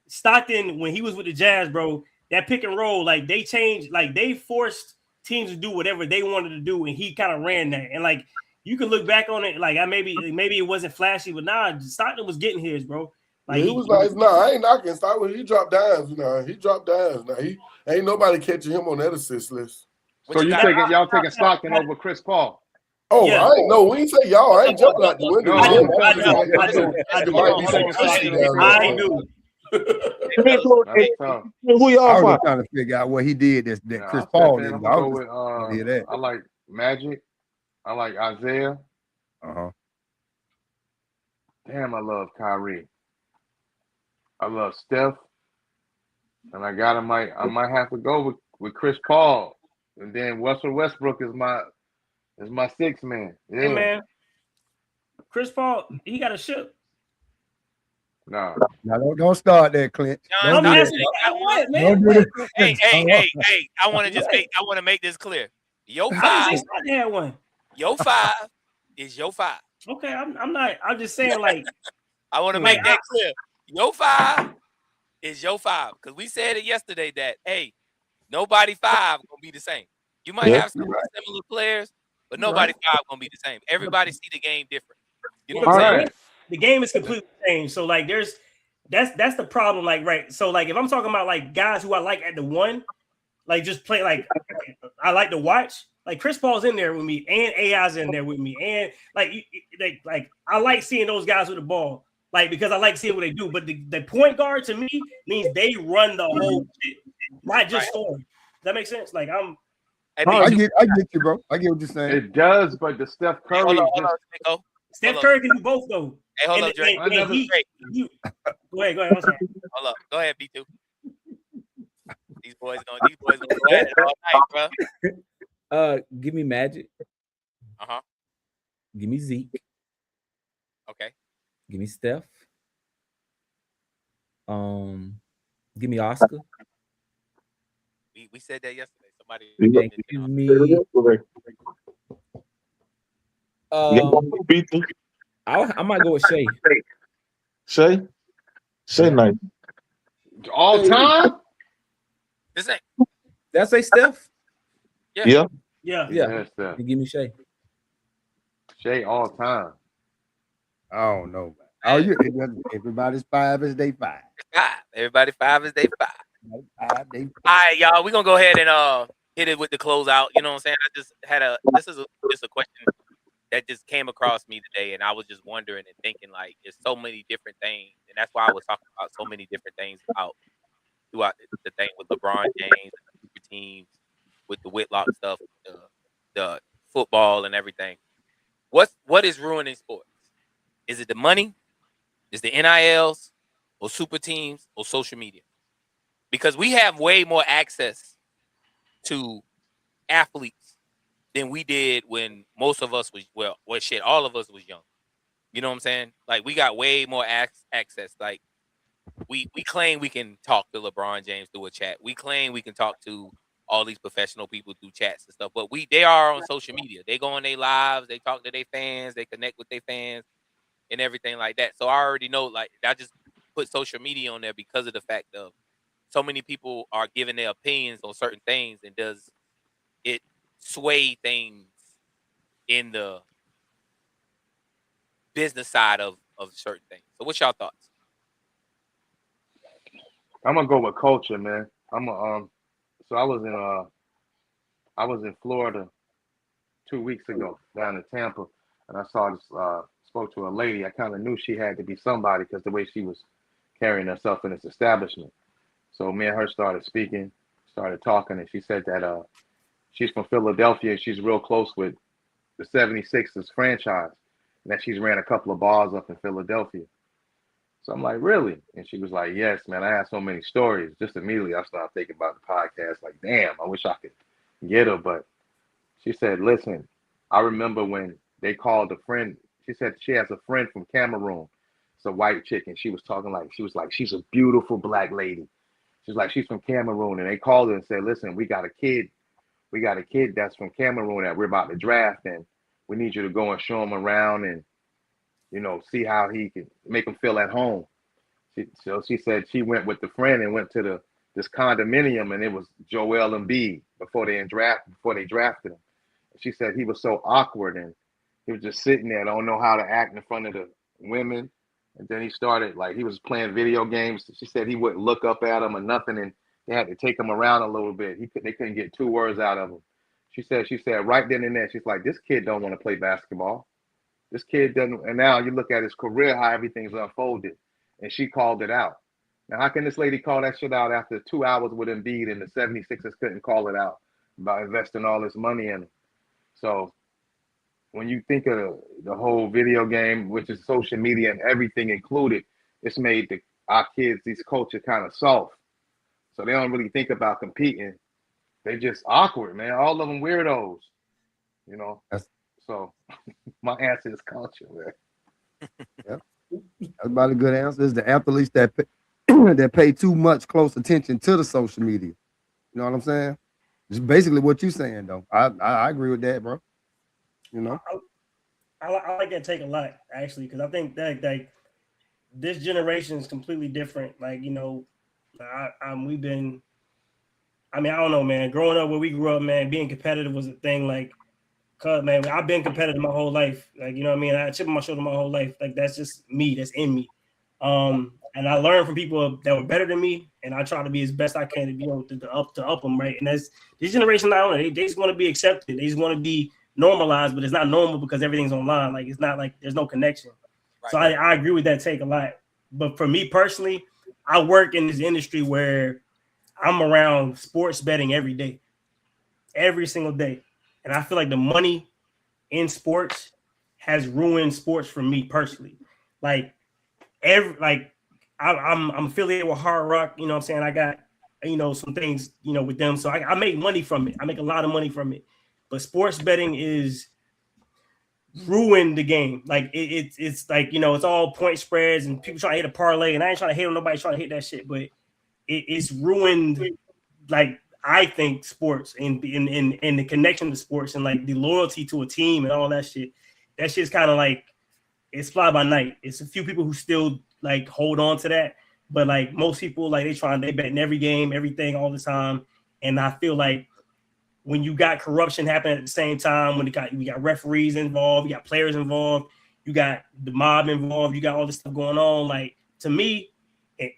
F: Stockton when he was with the Jazz, bro, that pick and roll, like they changed, like they forced teams to do whatever they wanted to do, and he kind of ran that. And like you can look back on it, like maybe it wasn't flashy, but Stockton was getting his, bro. Like
B: he was like, I ain't knocking Stockton. He dropped dimes, He dropped dimes. Now he ain't nobody catching him on that assist list.
C: So y'all taking Stockton over Chris Paul?
B: Oh, yeah. I ain't know. We ain't say y'all. I ain't jumping out the window.
F: I do.
E: Who y'all was trying to figure out what he did that Chris Paul didn't do.
C: I like Magic. I like Isaiah. Damn, I love Kyrie. I love Steph. And I might have to go with Chris Paul. And then Russell Westbrook is my 6th man. Yeah.
F: Hey man, Chris Paul, he got a ship.
C: No,
E: don't start there, Clint.
A: Hey, I want to make this clear. Your 5 is your 5.
F: Okay, I'm just saying, like,
A: I want to make that clear. Your 5 is your 5 because we said it yesterday that nobody 5 gonna be the same. You might have some similar players, but nobody 5 gonna be the same. Everybody see the game different. You know what I'm saying?
F: The game is completely changed. So like, that's the problem. Like, right. So like, if I'm talking about like guys who I like at the 1, like just play like I like to watch. Like Chris Paul's in there with me, and AI's in there with me, and like I like seeing those guys with the ball. Like, because I like seeing what they do. But the point guard to me means they run the whole shit, not just scoring. Does that make sense? Like
A: Hey,
E: Oh, I
A: B2.
E: get you, bro. I get what you're saying.
C: It does, but the Steph Curry.
A: Hold on,
C: just,
A: Nico.
F: Steph Curry can do both though.
A: Hey, hold up, Drake.
F: And he, go ahead. I'm sorry.
A: Hold up. Go ahead, B2. These boys gonna go at it all night, bro.
D: Give me Magic.
A: Uh-huh.
D: Give me Zeke.
A: Okay.
D: Give me Steph. Give me Oscar.
A: We said that yesterday. Somebody
D: Give me. I might go with Shea.
H: Shea nice.
C: All time?
A: This ain't.
D: Did I say Steph?
H: Yeah.
C: Steph.
D: You give me Shea.
C: Shea all time.
E: I don't know. Oh, everybody's 5 is they 5.
A: Everybody 5 is they 5. All right, y'all. We're gonna go ahead and hit it with the closeout. You know what I'm saying? I just had this is just a question that just came across me today, and I was just wondering and thinking, like, there's so many different things, and that's why I was talking about so many different things throughout the thing with LeBron James and the super teams, with the Whitlock stuff, the football and everything. What is ruining sports? Is it the money? Is the NILs or super teams or social media? Because we have way more access to athletes than we did when most of us all of us was young. You know what I'm saying? Like, we got way more access. Like, we claim we can talk to LeBron James through a chat. We claim we can talk to all these professional people through chats and stuff. But they are on social media. They go on their lives. They talk to their fans. They connect with their fans and everything like that. So I already know, like, I just put social media on there because of the fact of so many people are giving their opinions on certain things, and does it sway things in the business side of certain things. So what's y'all thoughts?
C: I'm gonna go with culture, man. So I was in Florida 2 weeks ago down in Tampa, and I spoke to a lady. I kind of knew she had to be somebody because the way she was carrying herself in this establishment. So me and her started talking, and she said that she's from Philadelphia and she's real close with the 76ers franchise, and that she's ran a couple of bars up in Philadelphia. So I'm like, really? And she was like, yes, man, I have so many stories. Just immediately I started thinking about the podcast, like, damn, I wish I could get her. But she said, listen, I remember when they called a friend. She said she has a friend from Cameroon. It's a white chick, and she was like, she's a beautiful black lady. She's like, she's from Cameroon, and they called her and said, listen, we got a kid that's from Cameroon that we're about to draft, and we need you to go and show him around and, see how he can make him feel at home. So she said she went with the friend and went to this condominium, and it was Joel Embiid before they drafted him. She said he was so awkward, and he was just sitting there, don't know how to act in front of the women. And then he started, like, he was playing video games. She said he wouldn't look up at him or nothing, and they had to take him around a little bit. They couldn't get 2 words out of him. She said right then and there, she's like, this kid don't want to play basketball. This kid doesn't. And now you look at his career, how everything's unfolded, and she called it out. Now, how can this lady call that shit out after 2 hours with Embiid, and the 76ers couldn't call it out about investing all this money in him? So when you think of the whole video game, which is social media and everything included, it's made our kids, these culture, kind of soft. So they don't really think about competing. They just awkward, man. All of them weirdos, So my answer is culture, man.
E: Yep. That's about a good answer. Is the athletes that pay too much close attention to the social media. You know what I'm saying? It's basically what you're saying, though. I agree with that, bro.
F: I like that take a lot, actually, because I think that this generation is completely different. Like, we've been. I don't know, man. Growing up where we grew up, man, being competitive was a thing. Like, cause man, I've been competitive my whole life. Like, you know what I mean? I chip on my shoulder my whole life. Like, that's just me. That's in me. And I learned from people that were better than me, and I try to be as best I can to be able to up them, right? And that's this generation. I don't know. They just want to be accepted. They just want to be normalized, but it's not normal because everything's online. Like, it's not like there's no connection. Right. So I agree with that take a lot. But for me personally, I work in this industry where I'm around sports betting every day. every single day. And I feel like the money in sports has ruined sports for me personally. Like I'm affiliated with Hard Rock, you know what I'm saying? I got, some things, with them. So I make money from it. I make a lot of money from it. But sports betting is ruined the game. Like it's like, it's all point spreads and people trying to hit a parlay. And I ain't trying to hate on nobody trying to hit that shit, but it's ruined, like, I think sports and the connection to sports and like the loyalty to a team and all that shit. That shit's kind of like, it's fly by night. It's a few people who still like hold on to that, but like most people, like they bet in every game, everything, all the time. And I feel like when you got corruption happening at the same time, when you got referees involved, you got players involved, you got the mob involved, you got all this stuff going on. Like, to me,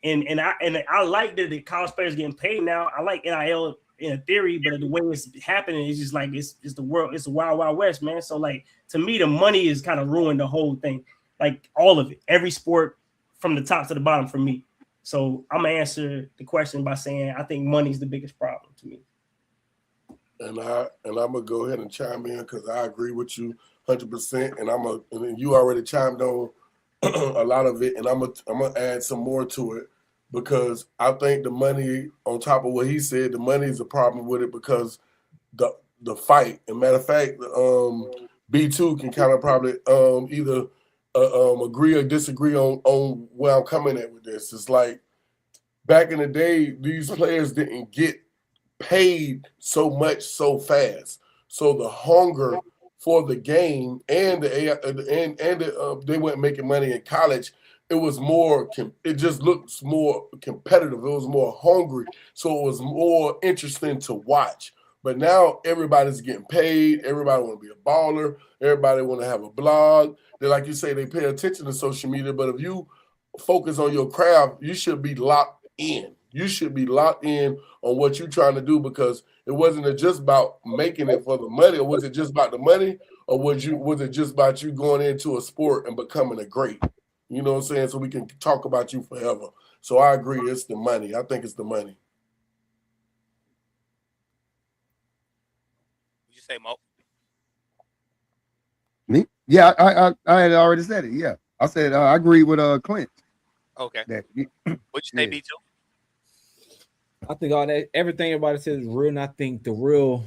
F: and I like that the college players getting paid now. I like NIL in a theory, but the way it's happening is just like it's the world, it's the wild, wild west, man. So like, to me, the money is kind of ruined the whole thing, like all of it, every sport from the top to the bottom for me. So I'm gonna answer the question by saying I think money is the biggest problem to me.
B: And I'm gonna go ahead and chime in because I agree with you 100%. And you already chimed on a lot of it, and I'm gonna add some more to it because I think the money, on top of what he said, the money is a problem with it because the fight. And matter of fact, B2 can kind of probably either agree or disagree on where I'm coming at with this. It's like back in the day, these players didn't get paid so much so fast. So the hunger for the game and they weren't making money in college. It was more. It just looks more competitive. It was more hungry, so it was more interesting to watch. But now everybody's getting paid. Everybody want to be a baller. Everybody want to have a blog. They, like you say, they pay attention to social media. But if you focus on your craft, you should be locked in. You should be locked in on what you're trying to do because it wasn't just about making it for the money, or was it just about the money, or was it just about you going into a sport and becoming a great? You know what I'm saying? So we can talk about you forever. So I agree, it's the money. I think it's the money.
A: What you say, Mo?
E: Me? Yeah, I had already said it. Yeah, I said I agree with Clint.
A: Okay.
E: That,
A: What you say, B2?
D: I think all that, everything everybody says is real, and I think the real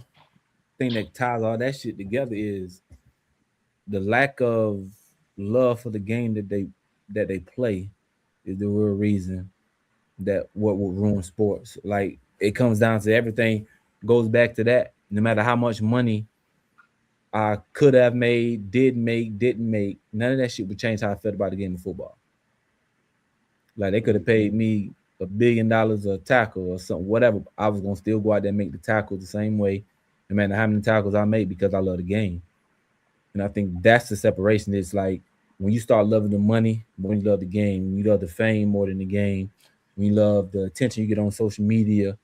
D: thing that ties all that shit together is the lack of love for the game that they play is the real reason that what would ruin sports. Like, it comes down to everything goes back to that. No matter how much money I could have made, didn't make, none of that shit would change how I felt about the game of football. Like, they could have paid me $1 billion a tackle or something, whatever. I was gonna still go out there and make the tackle the same way, no matter how many tackles I made, because I love the game. And I think that's the separation. It's like when you start loving the money more than you love the game, when you love the fame more than the game, when you love the attention you get on social media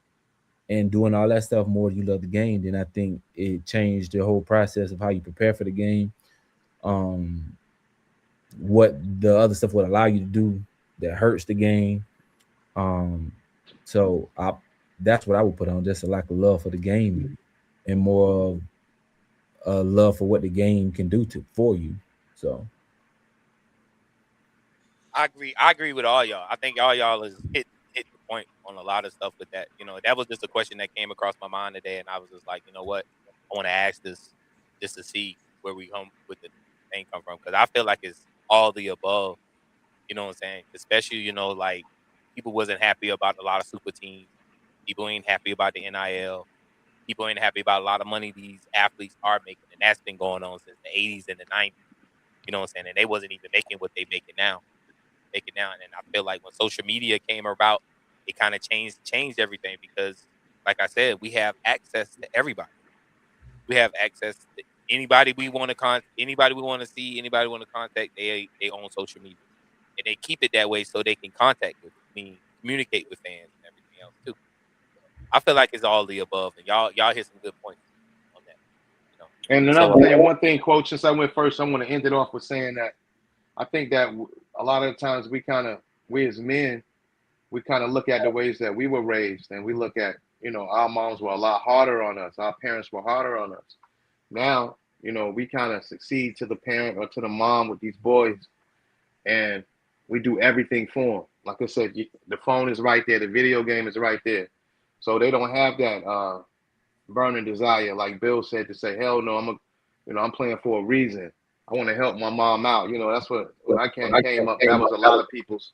D: and doing all that stuff more than you love the game, then I think it changed the whole process of how you prepare for the game. What the other stuff would allow you to do that hurts the game. So that's what I would put on, just a lack of love for the game and more of a love for what the game can do for you. So
A: I agree with all y'all. I think all y'all is hit the point on a lot of stuff with that. That was just a question that came across my mind today, and I was just like, you know what, I want to ask this just to see where we come with the thing come from, because I feel like it's all the above. You know what I'm saying? Especially, like, people wasn't happy about a lot of super teams. People ain't happy about the NIL. People ain't happy about a lot of money these athletes are making, and that's been going on since the 80s and the 90s. You know what I'm saying? And they wasn't even making what they making now. And I feel like when social media came about, it kind of changed everything, because, like I said, we have access to everybody. We have access to anybody we want to anybody we want to see, anybody we want to contact. They own social media, and they keep it that way so they can communicate with fans and everything else too. I feel like it's all the above, and y'all hit some good points on that.
C: And another thing, one thing, Coach, since I went first, I want to end it off with saying that I think that a lot of the times we as men, we kind of look at the ways that we were raised, and we look at you know, our moms were a lot harder on us. Our parents were harder on us. Now, you know, we kind of succeed to the parent or to the mom with these boys, and we do everything for them. Like I said, the phone is right there, the video game is right there, so they don't have that burning desire, like Bill said, to say, "Hell no, I'm playing for a reason. I want to help my mom out." You know, that's what when I came up, that was a lot of people's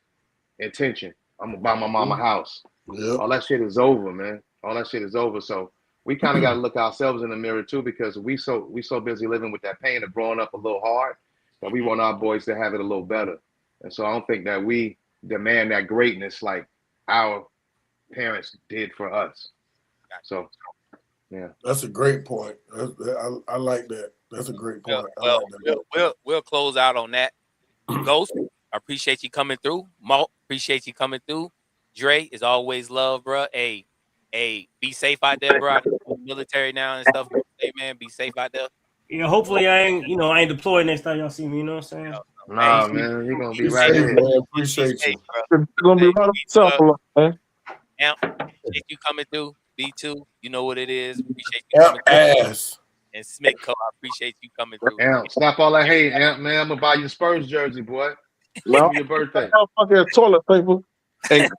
C: intention. I'm gonna buy my mom a house.
B: Yep.
C: All that shit is over, man. All that shit is over. So we kind of got to look ourselves in the mirror too, because we so busy living with that pain of growing up a little hard that we want our boys to have it a little better. And so I don't think that we demand that greatness like our parents did for us. So, yeah,
B: that's a great point. I like that. That's a great point.
A: Well, we'll close out on that. Ghost, I appreciate you coming through. Malt, appreciate you coming through. Dre, is always love, bro. Hey, be safe out there, bro. Military now and stuff. Hey, man, be safe out there.
F: Yeah, hopefully I ain't deployed next time y'all see me. You know what I'm saying?
C: Nah, man, you're gonna be
B: right
C: here.
B: Man. Appreciate you.
H: You're gonna be right up, man.
A: Amp, appreciate you coming through. B2, you know what it is. Appreciate you coming through.
B: Ass.
A: And Smitco, I appreciate you coming through.
C: Amp, stop all that hate, Amp, man. I'm gonna buy you a Spurs jersey, boy.
H: Well,
C: your birthday.
H: Fucking toilet paper and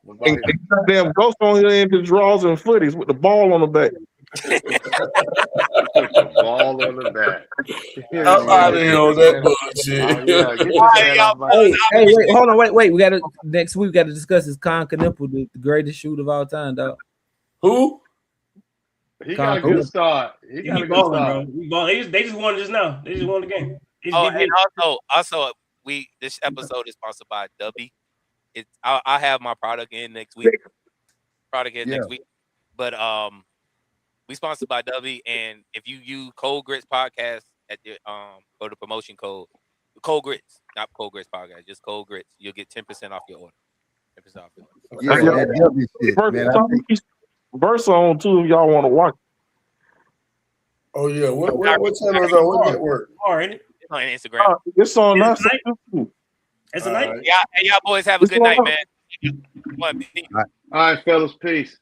H: damn Ghost on here in the drawers and footies with the ball on the back.
C: The ball on the back.
B: I'm out of here on that bullshit.
D: Hey, wait, hold on, wait. We gotta next week. We gotta discuss is Con Knipple the greatest shooter of all time, dog.
B: Who?
C: He got a good start. He got a good start.
F: Bro. They just won just now. They just won the game.
A: And also, this episode is sponsored by Dubby. I'll have my product in next week. Next week. But we sponsored by Dubby, and if you use Cold Grits Podcast at the go to promotion code Cold Grits, not Cold Grits Podcast, just Cold Grits, you'll get 10% off your order. 10% off your order.
H: Yeah, that W shit, Versa on too if y'all want to watch.
B: Oh yeah, what channel is on? What network?
F: Alright.
A: It's on Instagram.
H: It's on us.
F: It's a night.
A: Y'all boys have a good night, man.
C: All right, fellas, peace.